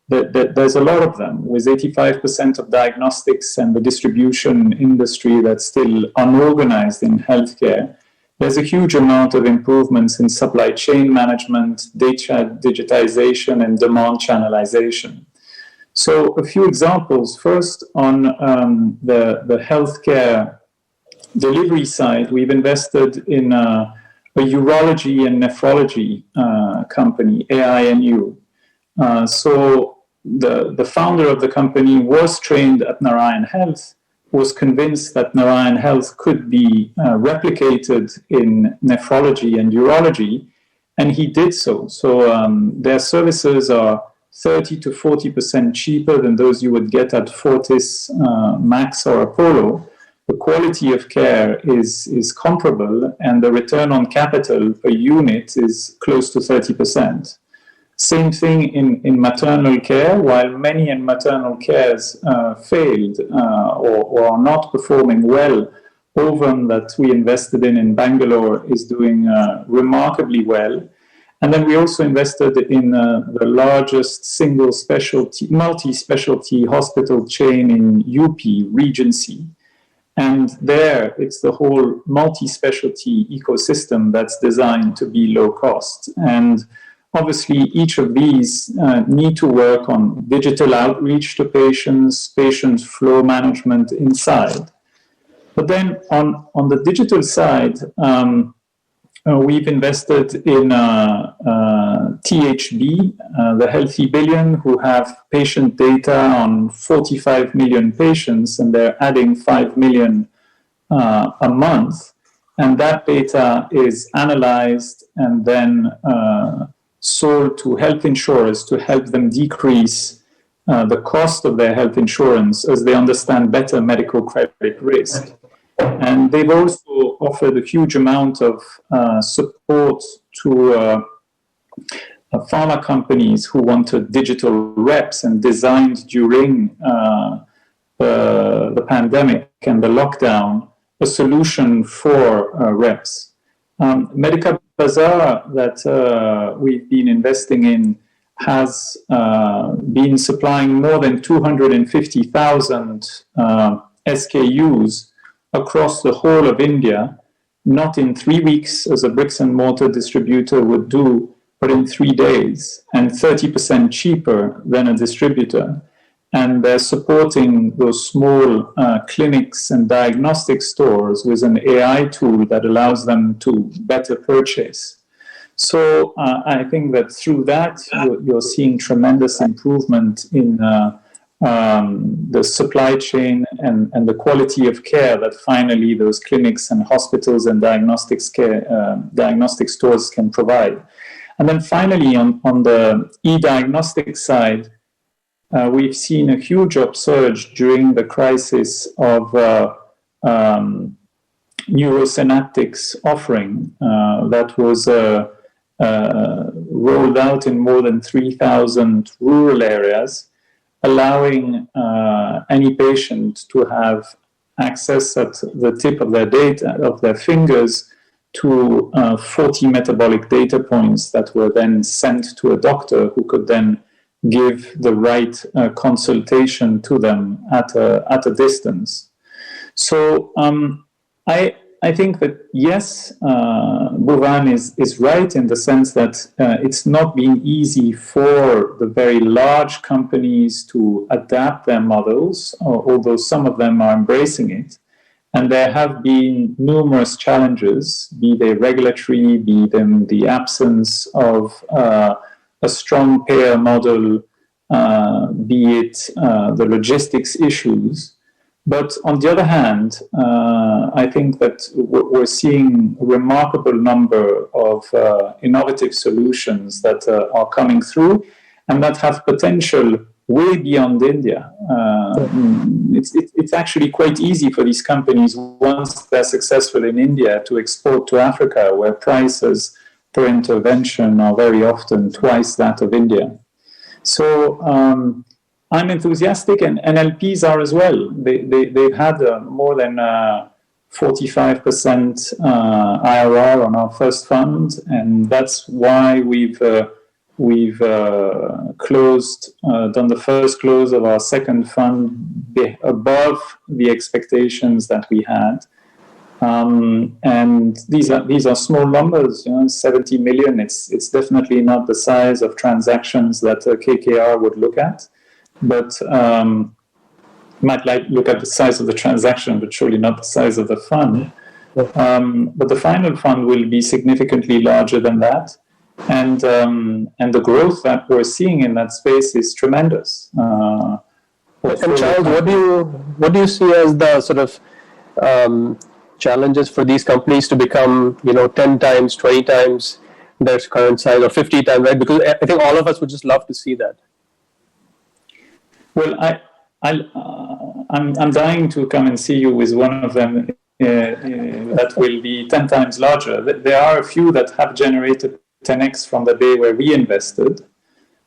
there's a lot of them, with 85% of diagnostics and the distribution industry that's still unorganized in healthcare. There's a huge amount of improvements in supply chain management, data digitization, and demand channelization. So a few examples. First, on the healthcare delivery side, we've invested in a urology and nephrology company, AINU. So the founder of the company was trained at Narayan Health, was convinced that Narayan Health could be replicated in nephrology and urology, and he did so. So their services are 30 to 40% cheaper than those you would get at Fortis, Max, or Apollo. The quality of care is comparable, and the return on capital per unit is close to 30%. Same thing in maternal care. While many in maternal cares failed or are not performing well, Ovum that we invested in Bangalore is doing remarkably well. And then we also invested in the largest single multi-specialty hospital chain in UP, Regency. And there, it's the whole multi-specialty ecosystem that's designed to be low cost. And obviously, each of these need to work on digital outreach to patients, patient flow management inside. But then on the digital side, we've invested in THB, the Healthy Billion, who have patient data on 45 million patients, and they're adding 5 million a month. And that data is analyzed and then sold to health insurers to help them decrease the cost of their health insurance as they understand better medical credit risk. And they've also offered a huge amount of support to pharma companies who wanted digital reps, and designed during the pandemic and the lockdown a solution for reps. Medica Bazaar that we've been investing in has been supplying more than 250,000 SKUs across the whole of India, not in 3 weeks as a bricks and mortar distributor would do, but in 3 days, and 30% cheaper than a distributor. And they're supporting those small clinics and diagnostic stores with an AI tool that allows them to better purchase. So I think that through that, you're seeing tremendous improvement in the supply chain and the quality of care that finally those clinics and hospitals and diagnostic stores can provide. And then finally, on the e-diagnostic side, we've seen a huge upsurge during the crisis of neurosynaptics offering that was rolled out in more than 3,000 rural areas, allowing any patient to have access at the tip of their fingers to 40 metabolic data points that were then sent to a doctor who could then give the right consultation to them at a distance. So I think that yes, Bhuvan is right in the sense that it's not been easy for the very large companies to adapt their models, although some of them are embracing it. And there have been numerous challenges, be they regulatory, be them the absence of a strong payer model, be it the logistics issues. But on the other hand, I think that we're seeing a remarkable number of innovative solutions that are coming through and that have potential way beyond India. It's actually quite easy for these companies, once they're successful in India, to export to Africa, where prices per intervention are very often twice that of India. So I'm enthusiastic, and LPs are as well. They've had more than 45% IRR on our first fund, and that's why we've closed, done the first close of our second fund above the expectations that we had. And these are small numbers, 70 million. It's definitely not the size of transactions that KKR would look at, but might look at the size of the transaction, but surely not the size of the fund. But the final fund will be significantly larger than that. And the growth that we're seeing in that space is tremendous. And Charles, what do you see as the sort of challenges for these companies to become, 10 times, 20 times their current size, or 50 times, right? Because I think all of us would just love to see that. Well, I'm dying to come and see you with one of them that will be 10 times larger. There are a few that have generated 10x from the day where we invested,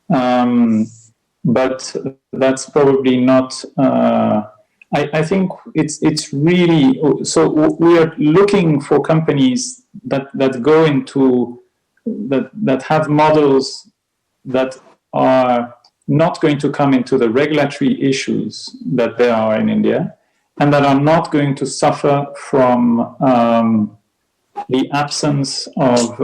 but that's probably not. I think it's really so. We are looking for companies that go into that have models that are not going to come into the regulatory issues that there are in India, and that are not going to suffer from the absence of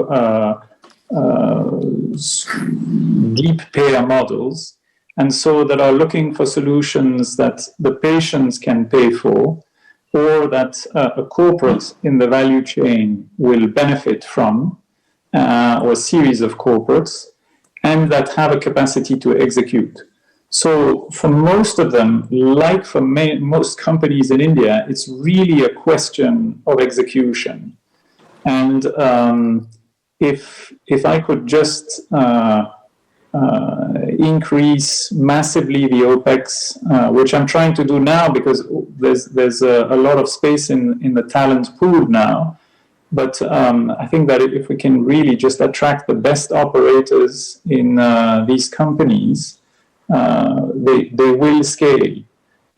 deep payer models, and so that are looking for solutions that the patients can pay for, or that a corporate in the value chain will benefit from, or a series of corporates, and that have a capacity to execute. So for most of them, like for most companies in India, it's really a question of execution. And if I could just increase massively the OPEX, which I'm trying to do now because there's a lot of space in the talent pool now. But I think that if we can really just attract the best operators in these companies, they will scale.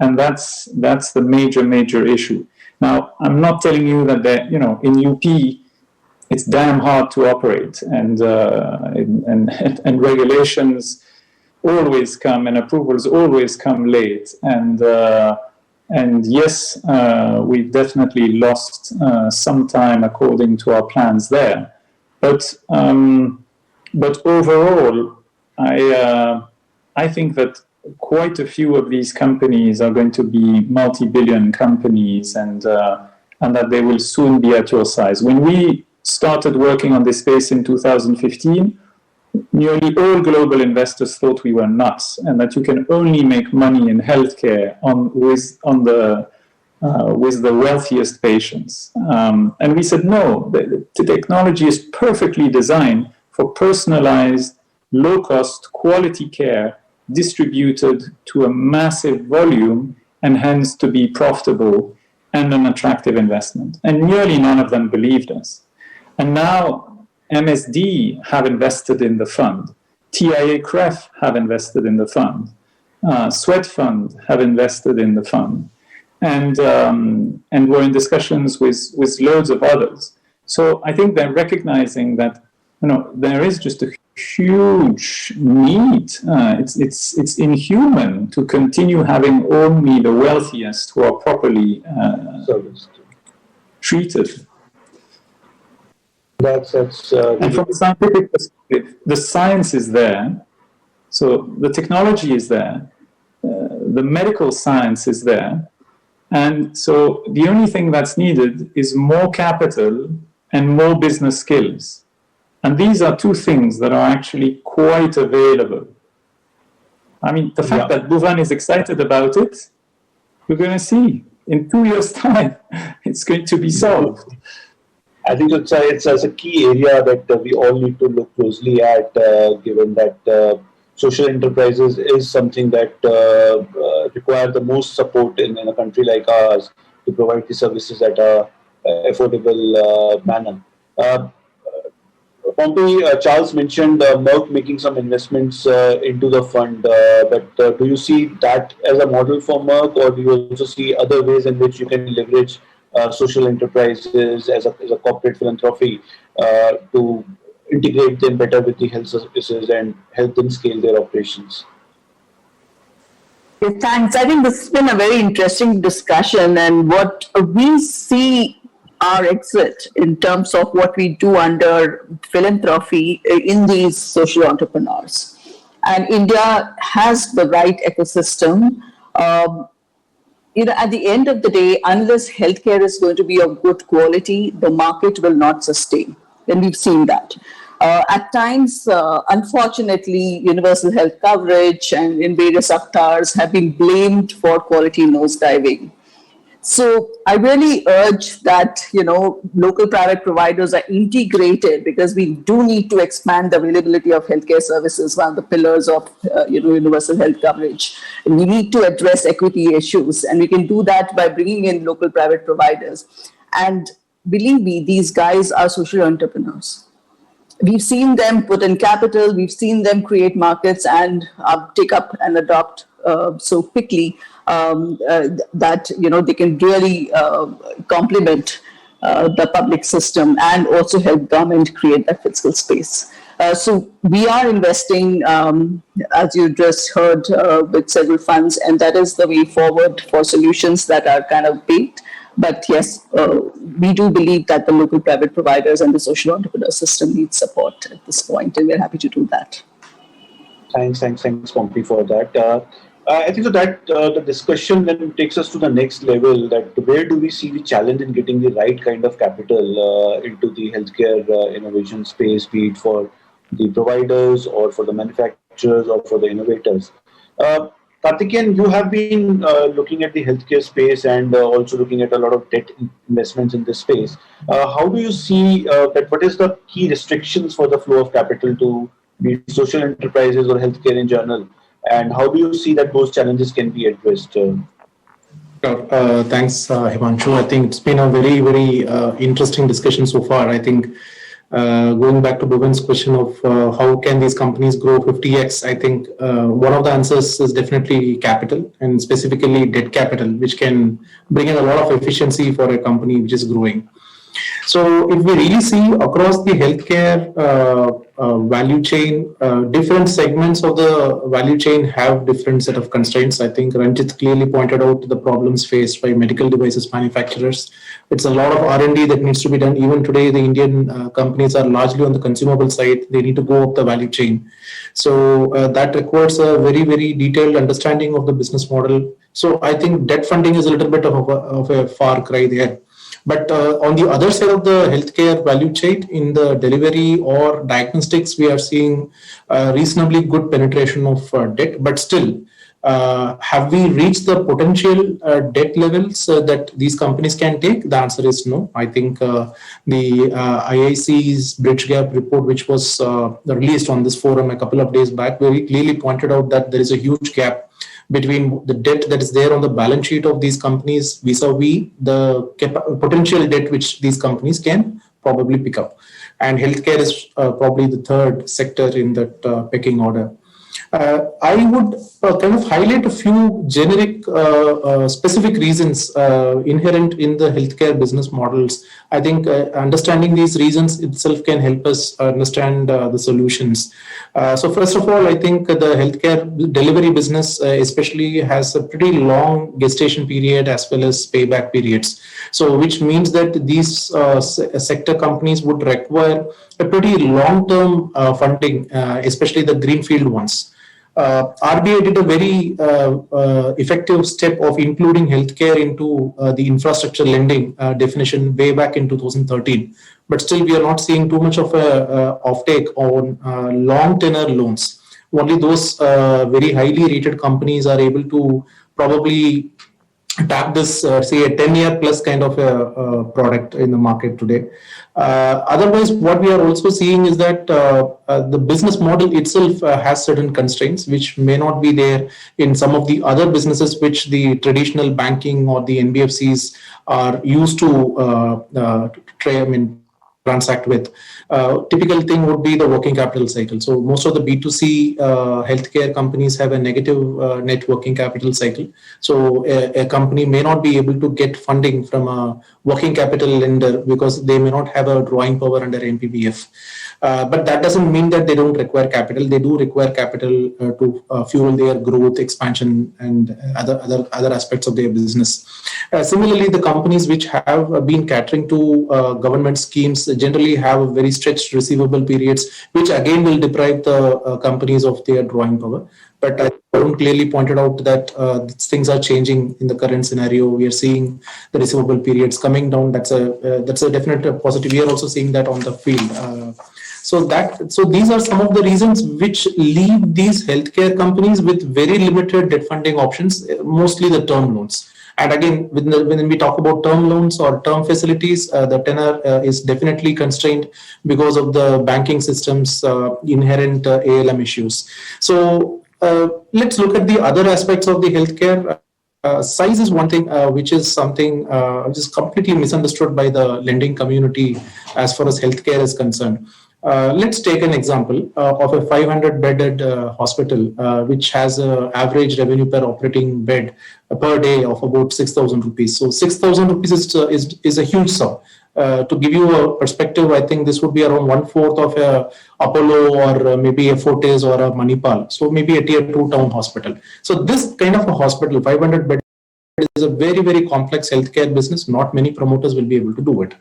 And that's the major issue. Now, I'm not telling you that in UP, it's damn hard to operate, and regulations always come, and approvals always come late, and yes, we've definitely lost some time according to our plans there, but overall, I think that quite a few of these companies are going to be multi-billion companies, and that they will soon be at your size. When we started working on this space in 2015, nearly all global investors thought we were nuts, and that you can only make money in healthcare with the wealthiest patients. And we said, no, the technology is perfectly designed for personalized, low-cost, quality care distributed to a massive volume, and hence to be profitable and an attractive investment. And nearly none of them believed us. And now MSD have invested in the fund. TIA-CREF have invested in the fund. Sweat Fund have invested in the fund. And we're in discussions with loads of others. So I think they're recognizing that there is just a huge need. It's inhuman to continue having only the wealthiest who are properly treated. And from a scientific perspective, the science is there, so the technology is there, the medical science is there, and so the only thing that's needed is more capital and more business skills. And these are two things that are actually quite available. I mean, the fact that Bhuvan is excited about it, we're going to see in 2 years' time, it's going to be solved. I think it's a key area that we all need to look closely at, given that social enterprises is something that require the most support in a country like ours to provide the services at a affordable manner. Pompey, Charles mentioned Merck making some investments into the fund, but do you see that as a model for Merck, or do you also see other ways in which you can leverage social enterprises as a corporate philanthropy to integrate them better with the health services and help them scale their operations? Okay, thanks. I think this has been a very interesting discussion, and what we see our exit in terms of what we do under philanthropy in these social entrepreneurs. And India has the right ecosystem. At the end of the day, unless healthcare is going to be of good quality, the market will not sustain. And we've seen that. At times, unfortunately, universal health coverage and in various avatars have been blamed for quality nosediving. So I really urge that, local private providers are integrated, because we do need to expand the availability of healthcare services, one of the pillars of, universal health coverage. And we need to address equity issues, and we can do that by bringing in local private providers. And believe me, these guys are social entrepreneurs. We've seen them put in capital, we've seen them create markets and take up and adopt so quickly that they can really complement the public system and also help government create that fiscal space. So we are investing, as you just heard, with several funds, and that is the way forward for solutions that are kind of baked. But yes, we do believe that the local private providers and the social entrepreneur system needs support at this point, and we're happy to do that. Thanks, Pompey, for that. I think that the discussion then takes us to the next level, that where do we see the challenge in getting the right kind of capital into the healthcare innovation space, be it for the providers or for the manufacturers or for the innovators. Karthikeyan, you have been looking at the healthcare space and also looking at a lot of debt investments in this space. How do you see that? What is the key restrictions for the flow of capital to be social enterprises or healthcare in general? And how do you see that those challenges can be addressed? Sure. Thanks, Himanshu. I think it's been a very, very interesting discussion so far. I think going back to Bhuvan's question of how can these companies grow 50x, I think one of the answers is definitely capital, and specifically debt capital, which can bring in a lot of efficiency for a company which is growing. So if we really see across the healthcare value chain, different segments of the value chain have different set of constraints. I think Ranjit clearly pointed out the problems faced by medical devices manufacturers. It's a lot of R&D that needs to be done. Even today, the Indian companies are largely on the consumable side. They need to go up the value chain. So that requires a very, very detailed understanding of the business model. So I think debt funding is a little bit of a far cry there. But on the other side of the healthcare value chain, in the delivery or diagnostics, we are seeing reasonably good penetration of debt. But still, have we reached the potential debt levels that these companies can take? The answer is no. I think the IIC's Bridge Gap report, which was released on this forum a couple of days back, very clearly pointed out that there is a huge gap between the debt that is there on the balance sheet of these companies vis-a-vis the potential debt which these companies can probably pick up. And healthcare is probably the third sector in that pecking order. I would kind of highlight a few generic, specific reasons inherent in the healthcare business models. I think understanding these reasons itself can help us understand the solutions. So first of all, I think the healthcare delivery business especially has a pretty long gestation period as well as payback periods. So which means that these sector companies would require a pretty long-term funding, especially the greenfield ones. RBI did a very effective step of including healthcare into the infrastructure lending definition way back in 2013. But still, we are not seeing too much of a offtake on long tenor loans. Only those very highly rated companies are able to probably tap this, say, a 10-year plus kind of a product in the market today. Otherwise, what we are also seeing is that the business model itself has certain constraints which may not be there in some of the other businesses which the traditional banking or the NBFCs are used to transact with. Typical thing would be the working capital cycle. So most of the B2C healthcare companies have a negative net working capital cycle. So a company may not be able to get funding from a working capital lender because they may not have a drawing power under NPBF. But that doesn't mean that they don't require capital. They do require capital to fuel their growth, expansion, and other aspects of their business. Similarly, the companies which have been catering to government schemes generally have very stretched receivable periods, which again will deprive the companies of their drawing power. But I clearly pointed out that things are changing in the current scenario. We are seeing the receivable periods coming down. That's a definite positive. We are also seeing that on the field. So these are some of the reasons which leave these healthcare companies with very limited debt funding options, mostly the term loans. And again, when we talk about term loans or term facilities, the tenor is definitely constrained because of the banking system's inherent ALM issues. So let's look at the other aspects of the healthcare. Size is one thing which is something which is completely misunderstood by the lending community as far as healthcare is concerned. Let's take an example of a 500-bedded hospital, which has an average revenue per operating bed per day of about 6,000 rupees. So 6,000 rupees is a huge sum. To give you a perspective, I think this would be around 1/4 of a Apollo or maybe a Fortis or a Manipal. So maybe a tier 2 town hospital. So this kind of a hospital, 500 bed, is a very, very complex healthcare business. Not many promoters will be able to do it.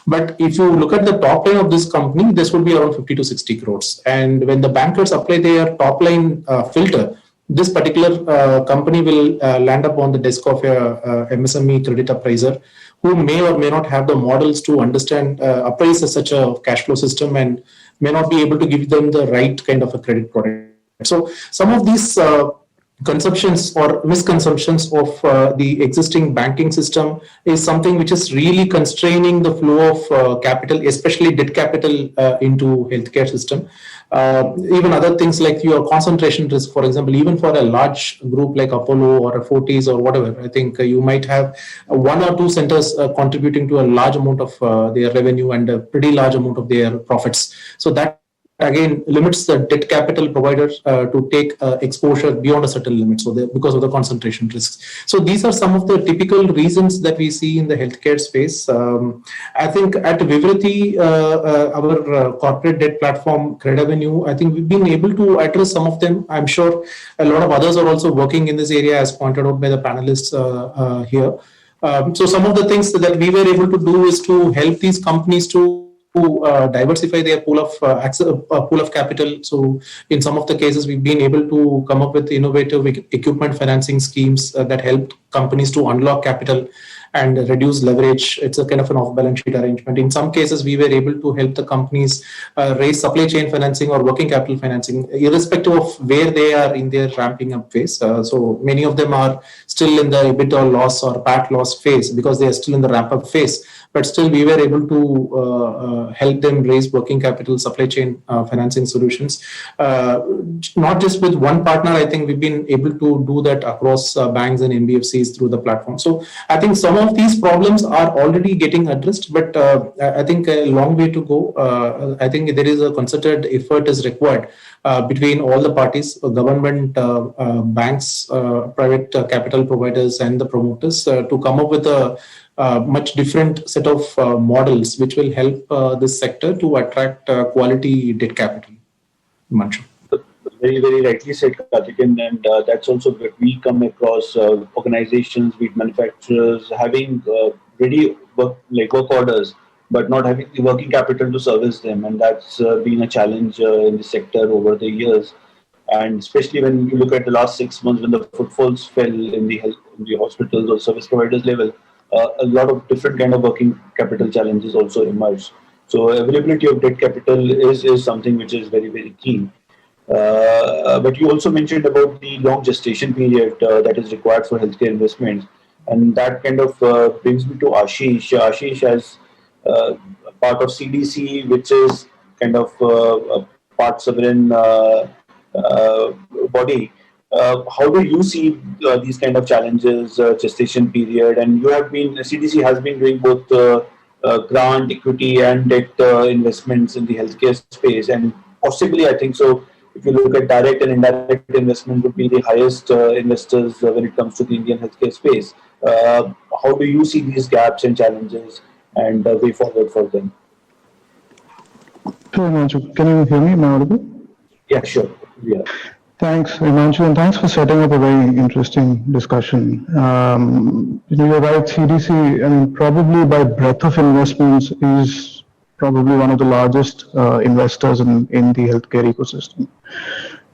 But if you look at the top line of this company, this would be around 50 to 60 crores. And when the bankers apply their top line filter, this particular company will land up on the desk of a MSME credit appraiser who may or may not have the models to understand, appraise such a cash flow system and may not be able to give them the right kind of a credit product. So some of these conceptions or misconceptions of the existing banking system is something which is really constraining the flow of capital, especially debt capital into healthcare system. Even other things like your concentration risk, for example, even for a large group like Apollo or a Fortis or whatever, I think you might have one or two centers contributing to a large amount of their revenue and a pretty large amount of their profits. So that again limits the debt capital providers to take exposure beyond a certain limit, so because of the concentration risks. So these are some of the typical reasons that we see in the healthcare space. I think at Vivriti, our corporate debt platform Credivenue, I think we've been able to address some of them. I'm sure a lot of others are also working in this area, as pointed out by the panelists here. So some of the things that we were able to do is to help these companies to diversify their pool of capital. So in some of the cases, we've been able to come up with innovative equipment financing schemes that help companies to unlock capital and reduce leverage. It's a kind of an off-balance sheet arrangement. In some cases, we were able to help the companies raise supply chain financing or working capital financing, irrespective of where they are in their ramping up phase. So many of them are still in the EBITDA loss or PAT loss phase because they are still in the ramp-up phase. But still, we were able to help them raise working capital, supply chain financing solutions. Not just with one partner, I think we've been able to do that across banks and NBFCs through the platform. So I think some of of these problems are already getting addressed, but I think a long way to go. I think there is a concerted effort is required between all the parties, government, banks, private capital providers, and the promoters to come up with a much different set of models which will help this sector to attract quality debt capital. Himanshu. Very, very rightly said, Karthikeyan, and that's also what we come across organizations, be it manufacturers, having ready work orders, but not having the working capital to service them, and that's been a challenge in the sector over the years. And especially when you look at the last 6 months, when the footfalls fell in the health, in the hospitals or service providers level, a lot of different kind of working capital challenges also emerged. So availability of debt capital is something which is very, very key. But you also mentioned about the long gestation period that is required for healthcare investments, and that kind of brings me to Ashish. Ashish has a part of CDC, which is kind of a part sovereign body. How do you see these kind of challenges, gestation period? And you have been CDC has been doing both grant, equity, and debt investments in the healthcare space, and possibly, I think so. If you look at direct and indirect investment, would be the highest investors when it comes to the Indian healthcare space. How do you see these gaps and challenges and way forward for them? Sure, Himanshu. Can you hear me? Am I audible? Yeah, sure. Yeah. Thanks, Himanshu, and thanks for setting up a very interesting discussion. You're right, CDC, I mean, probably by breadth of investments is probably one of the largest investors in the healthcare ecosystem.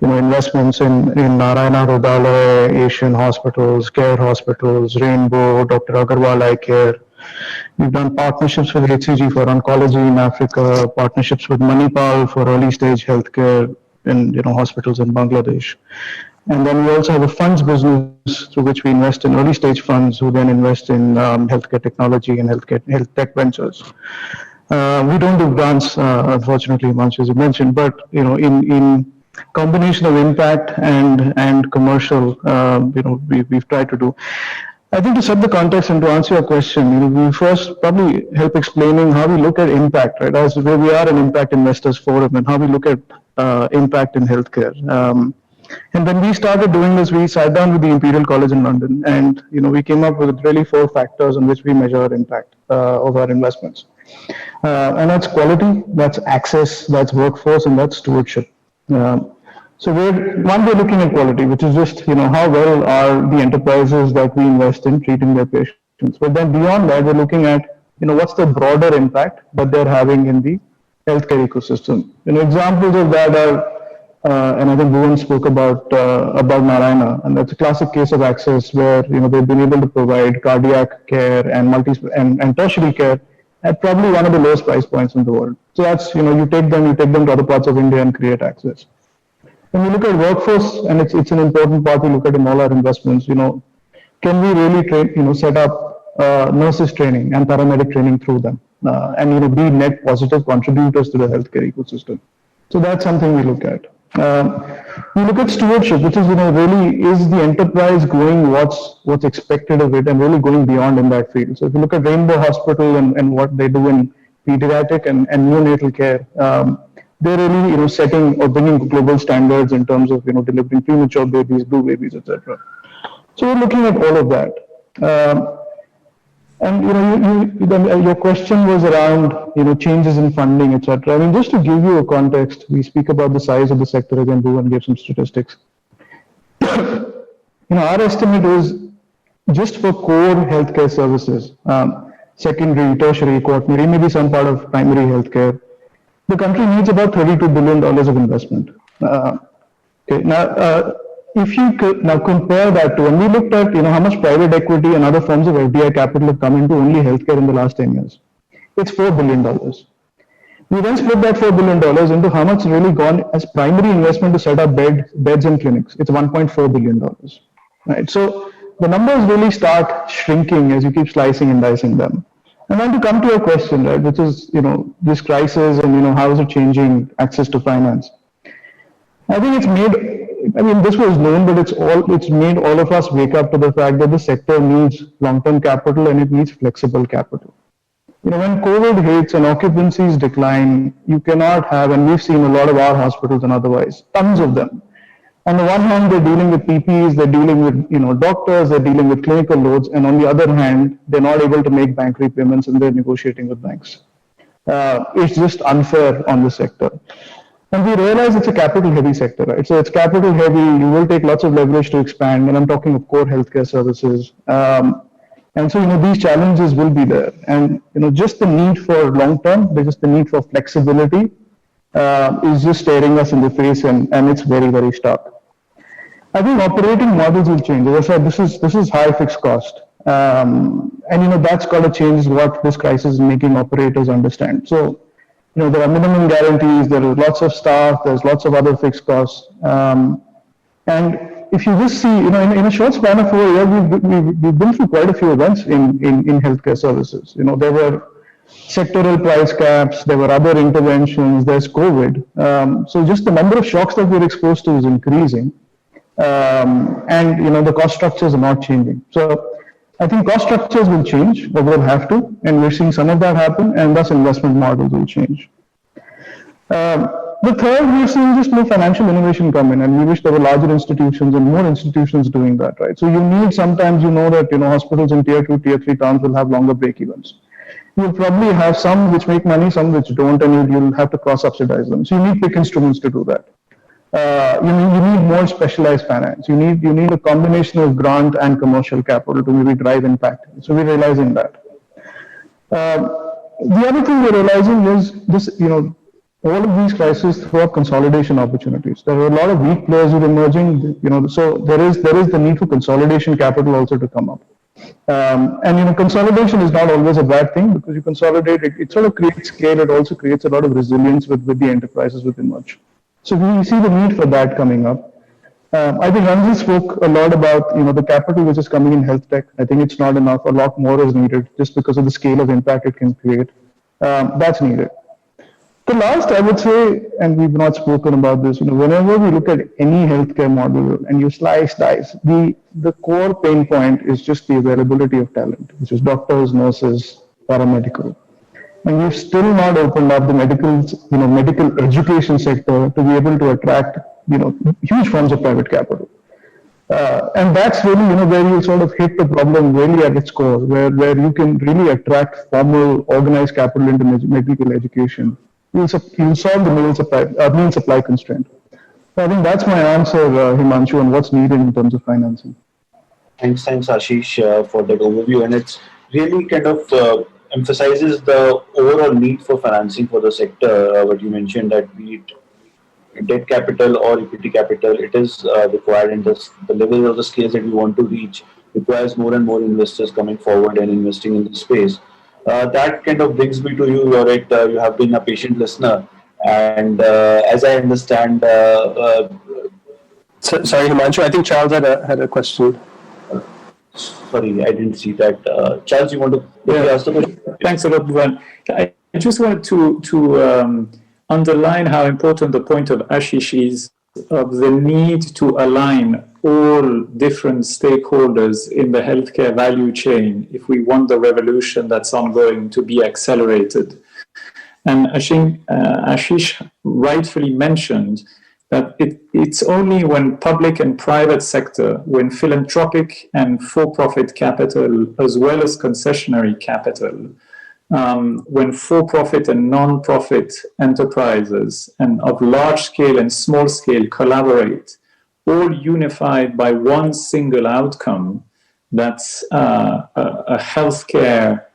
Investments in Narayana Hrudayalaya, Asian Hospitals, Care Hospitals, Rainbow, Dr. Agarwal Eye Care. We've done partnerships with HCG for oncology in Africa, partnerships with Manipal for early stage healthcare in hospitals in Bangladesh. And then we also have a funds business through which we invest in early stage funds who then invest in healthcare technology and health tech ventures. We don't do grants, unfortunately, much as you mentioned, but in combination of impact and commercial, we've tried to do. I think to set the context and to answer your question, we first probably help explaining how we look at impact, right? As where we are an impact investors forum and how we look at impact in healthcare. And when we started doing this, we sat down with the Imperial College in London, and we came up with really 4 factors on which we measure our impact of our investments. And that's quality, that's access, that's workforce, and that's stewardship. So we're looking at quality, which is just how well are the enterprises that we invest in treating their patients. But then beyond that, we're looking at what's the broader impact that they're having in the healthcare ecosystem. Examples of that are, and I think Bhuvan spoke about Narayana, and that's a classic case of access where they've been able to provide cardiac care and tertiary care at probably one of the lowest price points in the world. So that's you take them to other parts of India and create access. When we look at workforce, and it's an important part we look at in all our investments, can we really train, set up nurses training and paramedic training through them, and be net positive contributors to the healthcare ecosystem. So that's something we look at. We look at stewardship, which is really is the enterprise going what's expected of it and really going beyond in that field. So if you look at Rainbow Hospital and what they do in pediatric and neonatal care, they're really setting or bringing global standards in terms of delivering premature babies, blue babies, etc. So we're looking at all of that. And your question was around changes in funding, etc. I mean, just to give you a context, we speak about the size of the sector again. Bhuvan gave some statistics. Our estimate is just for core healthcare services, secondary, tertiary, quaternary, maybe some part of primary healthcare, the country needs about $32 billion of investment. Okay, now. If you could now compare that to when we looked at how much private equity and other forms of FDI capital have come into only healthcare in the last 10 years, it's $4 billion. We then split that $4 billion into how much really gone as primary investment to set up beds and clinics. It's $1.4 billion. Right. So the numbers really start shrinking as you keep slicing and dicing them. And then to come to your question, right, which is this crisis and how is it changing access to finance? I think it's made I mean, this was known, but it's made all of us wake up to the fact that the sector needs long-term capital and it needs flexible capital. When COVID hits and occupancies decline, you cannot have, and we've seen a lot of our hospitals and otherwise, tons of them. On the one hand, they're dealing with PPs, they're dealing with doctors, they're dealing with clinical loads, and on the other hand, they're not able to make bank repayments and they're negotiating with banks. It's just unfair on the sector. And we realize it's a capital-heavy sector, right? So it's capital-heavy. You will take lots of leverage to expand, and I'm talking of core healthcare services. And so, these challenges will be there. And, just the need for long-term, just the need for flexibility is just staring us in the face, and it's very, very stark. I think operating models will change. As I said, this is high fixed cost. And, that's got to change what this crisis is making operators understand. So, there are minimum guarantees, there are lots of staff, there's lots of other fixed costs. And if you just see, in a short span of 4 years, we've been through quite a few events in healthcare services. There were sectoral price caps, there were other interventions, there's COVID. So just the number of shocks that we're exposed to is increasing. And, the cost structures are not changing. So I think cost structures will change, but will have to, and we're seeing some of that happen, and thus investment models will change. The third, we're seeing just more financial innovation come in, and we wish there were larger institutions and more institutions doing that, right? So you need sometimes, that, hospitals in tier 2, tier 3 towns will have longer break-evens. You'll probably have some which make money, some which don't, and you'll have to cross-subsidize them. So you need big instruments to do that. You need more specialized finance. You need a combination of grant and commercial capital to maybe drive impact. So we're realizing that. The other thing we're realizing is this, all of these crises throw up consolidation opportunities. There are a lot of weak players who are emerging, so there is the need for consolidation capital also to come up. And consolidation is not always a bad thing, because you consolidate, it sort of creates scale, it also creates a lot of resilience with the enterprises within emerge. So we see the need for that coming up. I think Ranjit spoke a lot about the capital which is coming in health tech. I think it's not enough. A lot more is needed just because of the scale of impact it can create. That's needed. The last, I would say, and we've not spoken about this, whenever we look at any healthcare model and you dice, the core pain point is just the availability of talent, which is doctors, nurses, paramedical. And we've still not opened up the medical education sector to be able to attract, huge forms of private capital. And that's really, where you sort of hit the problem really at its core, where you can really attract formal, organized capital into medical education. You'll solve the mean supply constraint. So I think that's my answer, Himanshu, on what's needed in terms of financing. Thanks, Ashish, for that overview. And it's really kind of emphasizes the overall need for financing for the sector. What you mentioned, that be it debt capital or equity capital, it is required, and the level of the scales that we want to reach requires more and more investors coming forward and investing in the space. That kind of brings me to you, Rohit. You have been a patient listener, and as I understand, sorry, Himanshu, I think Charles had a question. Sorry, I didn't see that. Charles, you want to ask the question? Thanks a lot, Bhuvan. I just wanted to underline how important the point of Ashish is, of the need to align all different stakeholders in the healthcare value chain if we want the revolution that's ongoing to be accelerated. And Ashish rightfully mentioned that it's only when public and private sector, when philanthropic and for-profit capital, as well as concessionary capital, when for-profit and non-profit enterprises and of large scale and small scale collaborate, all unified by one single outcome, that's a healthcare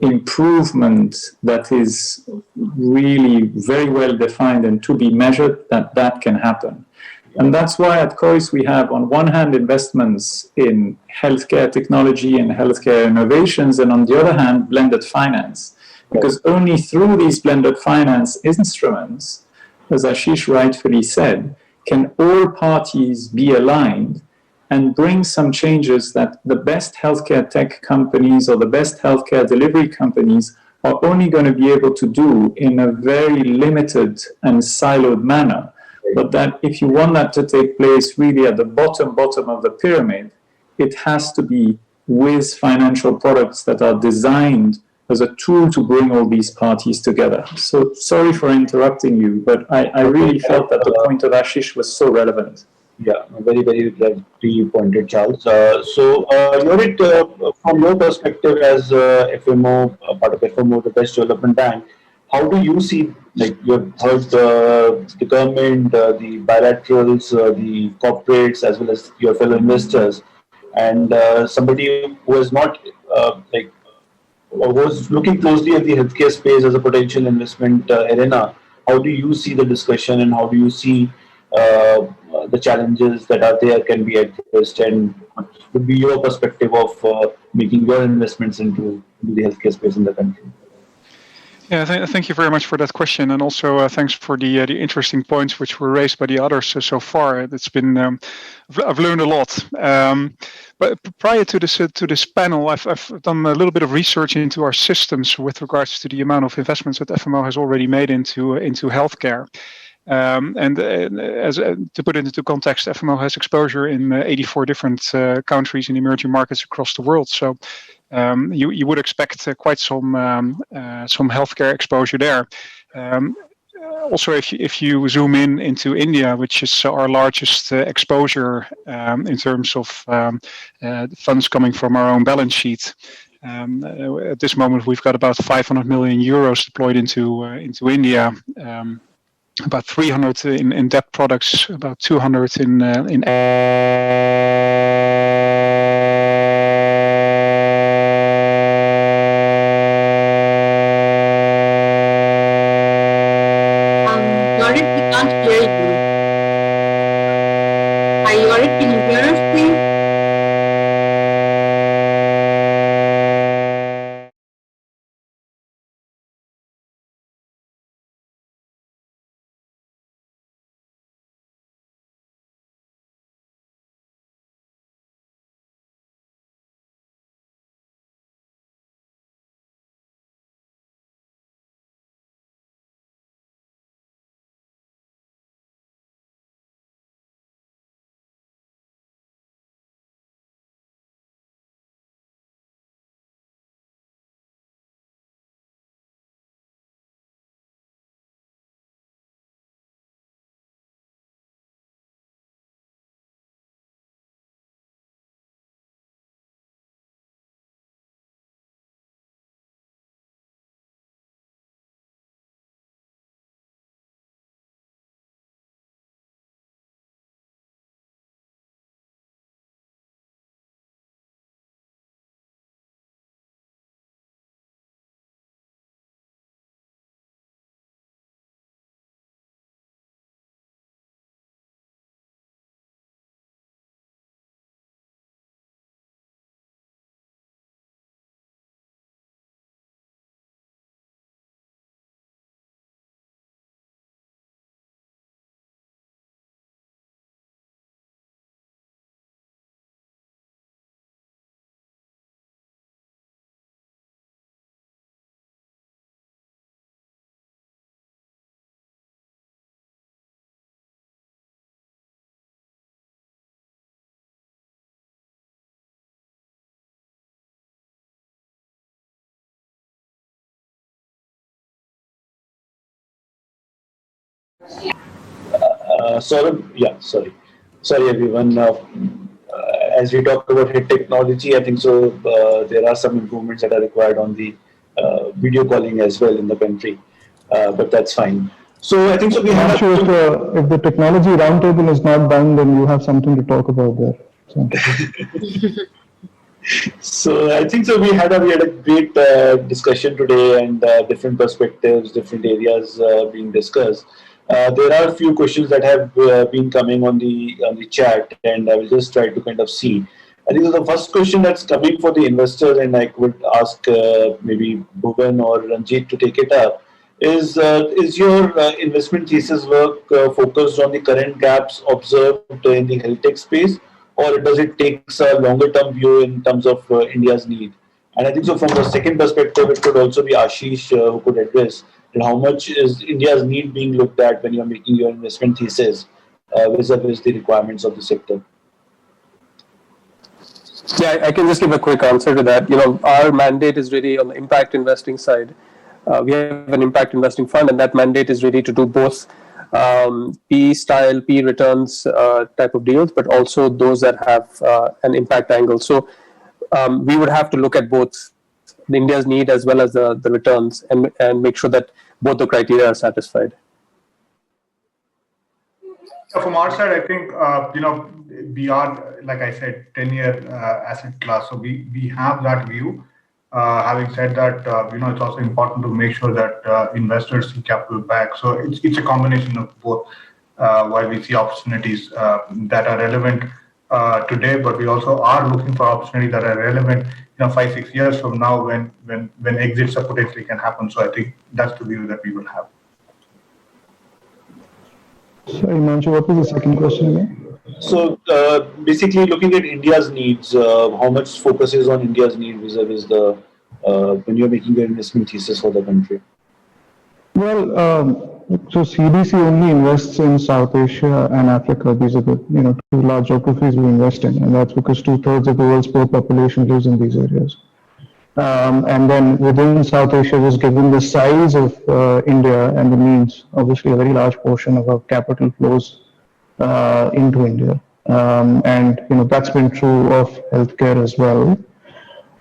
improvement that is really very well defined and to be measured, that can happen. And that's why at COIS we have, on one hand, investments in healthcare technology and healthcare innovations, and on the other hand, blended finance. Because only through these blended finance instruments, as Ashish rightfully said, can all parties be aligned and bring some changes that the best healthcare tech companies or the best healthcare delivery companies are only going to be able to do in a very limited and siloed manner. but that if you want that to take place really at the bottom of the pyramid, it has to be with financial products that are designed as a tool to bring all these parties together. So sorry for interrupting you, but I really felt that the point of Ashish was so relevant. Yeah, very, very rightly pointed, Charles. Yorit, from your perspective as FMO, part of FMO, the Best Development Bank, how do you see, like you've heard the government, the bilaterals, the corporates, as well as your fellow investors, and somebody who is not was looking closely at the healthcare space as a potential investment arena. How do you see the discussion, and how do you see the challenges that are there can be addressed, and what would be your perspective of making your investments into the healthcare space in the country? Yeah, thank you very much for that question, and also thanks for the interesting points which were raised by the others so far. It's been I've learned a lot. But prior to this panel, I've done a little bit of research into our systems with regards to the amount of investments that FMO has already made into healthcare. And as to put it into context, FMO has exposure in 84 different countries in emerging markets across the world. So you would expect quite some healthcare exposure there. Also, if you zoom into India, which is our largest exposure in terms of funds coming from our own balance sheet. At this moment, we've got about 500 million euros deployed into India. About 300 in debt products, about 200 in Yorit, we can't hear you. Hi, Yorit, can you hear us, please? Sorry everyone. As we talk about head technology, I think so. There are some improvements that are required on the video calling as well in the country, but that's fine. So I think so. We I'm have not sure if the technology roundtable is not done, then you have something to talk about there. So. So I think so. We had a great discussion today, and different perspectives, different areas being discussed. There are a few questions that have been coming on the chat, and I will just try to kind of see. I think the first question that's coming for the investors, and I would ask maybe Bhuvan or Ranjit to take it up, is your investment thesis work focused on the current gaps observed in the health tech space, or does it take a longer term view in terms of India's need? And I think so from the second perspective, it could also be Ashish who could address. and how much is India's need being looked at when you're making your investment thesis vis-a-vis the requirements of the sector? Yeah, I can just give a quick answer to that. Our mandate is really on the impact investing side. We have an impact investing fund, and that mandate is really to do both P style, P returns type of deals, but also those that have an impact angle. So we would have to look at both India's need as well as the returns, and make sure that both the criteria are satisfied. From our side, I think we are, like I said, 10-year asset class, so we have that view. Having said that, it's also important to make sure that investors see capital back. So it's a combination of both. While we see opportunities that are relevant today, but we also are looking for opportunities that are relevant 5-6 years from now when exits potentially can happen. So I think that's the view that we will have. Sorry, Manju, what was the second question again? So basically looking at India's needs, how much focus is on India's need vis-a-vis the when you're making your investment thesis for the country? Well, so CDC only invests in South Asia and Africa. These are the two large geographies we invest in, and that's because 2/3 of the world's poor population lives in these areas. And then within South Asia, just given the size of India and the means, obviously a very large portion of our capital flows into India. And that's been true of healthcare as well.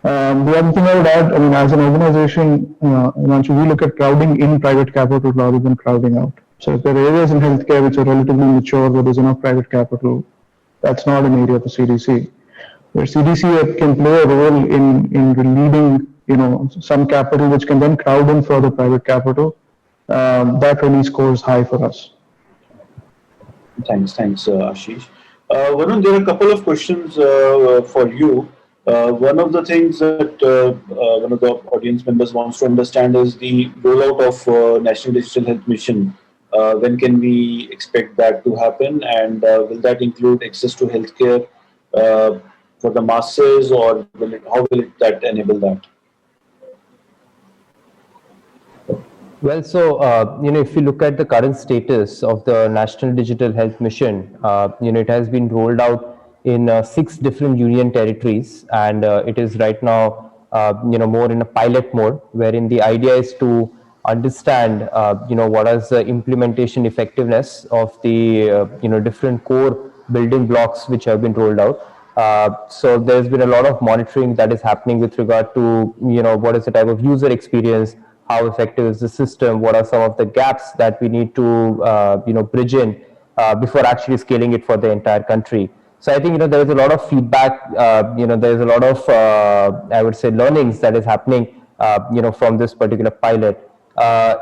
The other thing I would add, as an organization, we look at crowding in private capital rather than crowding out. So if there are areas in healthcare which are relatively mature, where there's enough private capital, that's not an area for CDC. Where CDC can play a role in leading, some capital which can then crowd in further private capital, that really scores high for us. Thanks, Ashish. Varun, there are a couple of questions for you. One of the things that one of the audience members wants to understand is the rollout of National Digital Health Mission. When can we expect that to happen, and will that include access to healthcare for the masses, or how will that enable that? Well, so if you look at the current status of the National Digital Health Mission, it has been rolled out in 6 different union territories, and it is right now more in a pilot mode, wherein the idea is to understand what is the implementation effectiveness of the different core building blocks which have been rolled out. So there's been a lot of monitoring that is happening with regard to what is the type of user experience, how effective is the system, what are some of the gaps that we need to bridge in before actually scaling it for the entire country. So I think there is a lot of feedback, there is a lot of I would say learnings that is happening from this particular pilot.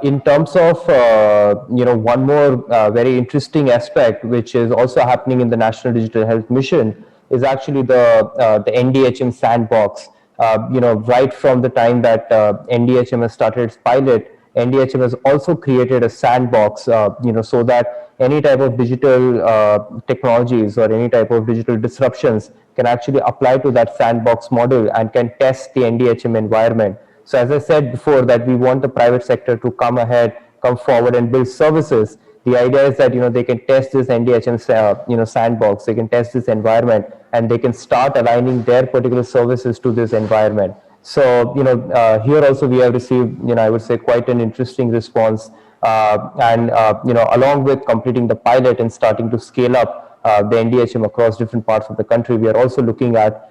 In terms of one more very interesting aspect which is also happening in the National Digital Health Mission is actually the NDHM sandbox. Right from the time that NDHM has started its pilot, NDHM has also created a sandbox, so that any type of digital technologies or any type of digital disruptions can actually apply to that sandbox model and can test the NDHM environment. So as I said before, that we want the private sector to come forward and build services. The idea is that they can test this NDHM sandbox, they can test this environment, and they can start aligning their particular services to this environment. So here also we have received I would say quite an interesting response, and along with completing the pilot and starting to scale up the NDHM across different parts of the country, we are also looking at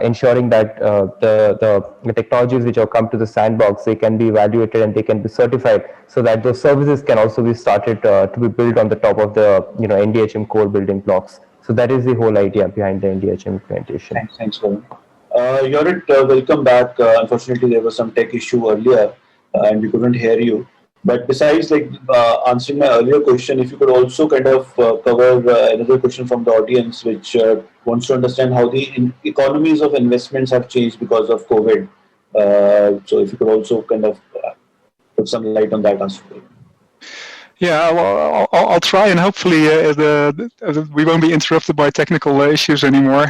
ensuring that the technologies which have come to the sandbox, they can be evaluated and they can be certified, so that those services can also be started to be built on the top of the NDHM core building blocks. So that is the whole idea behind the NDHM implementation. Thanks, Varun. Yorit, welcome back. Unfortunately, there was some tech issue earlier, and we couldn't hear you. But besides answering my earlier question, if you could also kind of cover another question from the audience, which wants to understand how the economies of investments have changed because of COVID. So if you could also kind of put some light on that as well. Yeah, well, I'll try, and hopefully we won't be interrupted by technical issues anymore.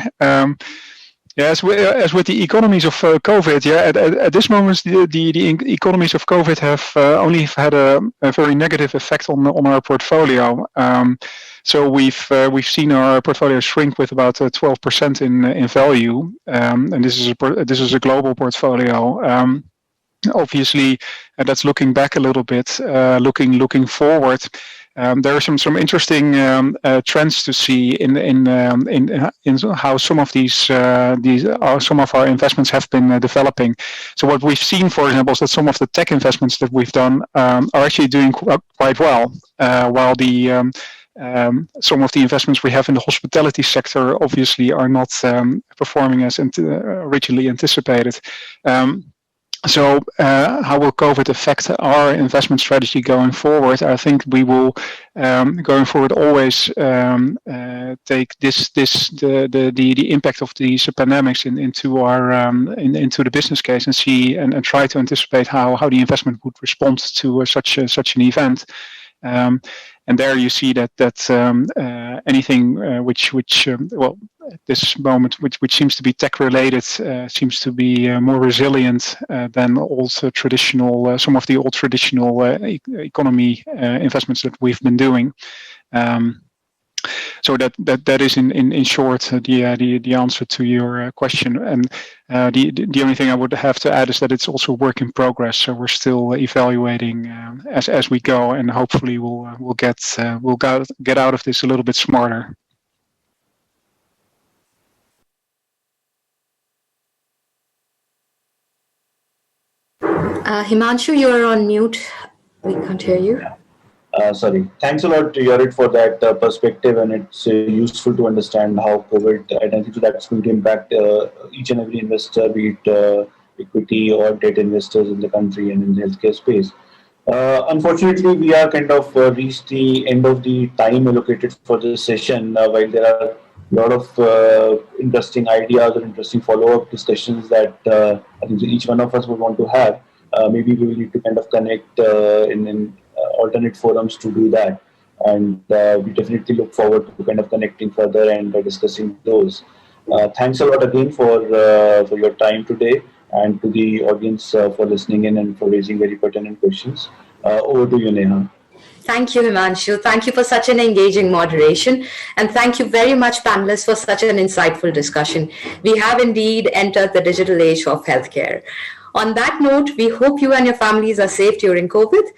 Yeah, as with the economies of COVID, at this moment, the economies of COVID have only had a very negative effect on our portfolio. So we've seen our portfolio shrink with about 12% in value, and this is a global portfolio. Obviously, that's looking back a little bit. Looking forward, there are some interesting trends to see in how some of some of our investments have been developing. So what we've seen, for example, is that some of the tech investments that we've done are actually doing quite well, while some of the investments we have in the hospitality sector obviously are not performing as originally anticipated. So how will COVID affect our investment strategy going forward? I think we will, going forward, always take the impact of these pandemics into our into the business case and see and try to anticipate how the investment would respond to such an event. And there you see that anything which well, at this moment, which seems to be tech related, seems to be more resilient than also traditional some of the old traditional economy investments that we've been doing. So that is in short the answer to your question. And the only thing I would have to add is that it's also a work in progress. So we're still evaluating as we go, and hopefully we'll get out of this a little bit smarter. Himanshu, you're on mute. We can't hear you. Sorry. Thanks a lot, Yorit, for that perspective, and it's useful to understand how COVID identity that's going to impact each and every investor, be it equity or debt investors in the country and in the healthcare space. Unfortunately, we are kind of reached the end of the time allocated for this session. While there are a lot of interesting ideas or interesting follow-up discussions that I think each one of us would want to have, maybe we will need to kind of connect in alternate forums to do that, and we definitely look forward to kind of connecting further and discussing those. Thanks a lot again for your time today, and to the audience for listening in and for raising very pertinent questions. Over to you, Neha. Thank you, Himanshu. Thank you for such an engaging moderation. And thank you very much, panelists, for such an insightful discussion. We have indeed entered the digital age of healthcare. On that note, we hope you and your families are safe during COVID.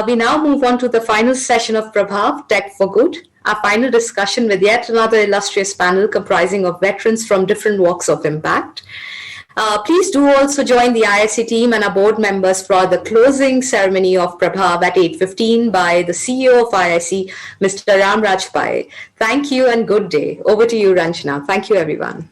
We now move on to the final session of Prabhav, Tech for Good, our final discussion with yet another illustrious panel comprising of veterans from different walks of impact. Please do also join the IIC team and our board members for the closing ceremony of Prabhav at 8:15 by the CEO of IIC, Mr. Ramraj Pai. Thank you and good day. Over to you, Ranjana. Thank you, everyone.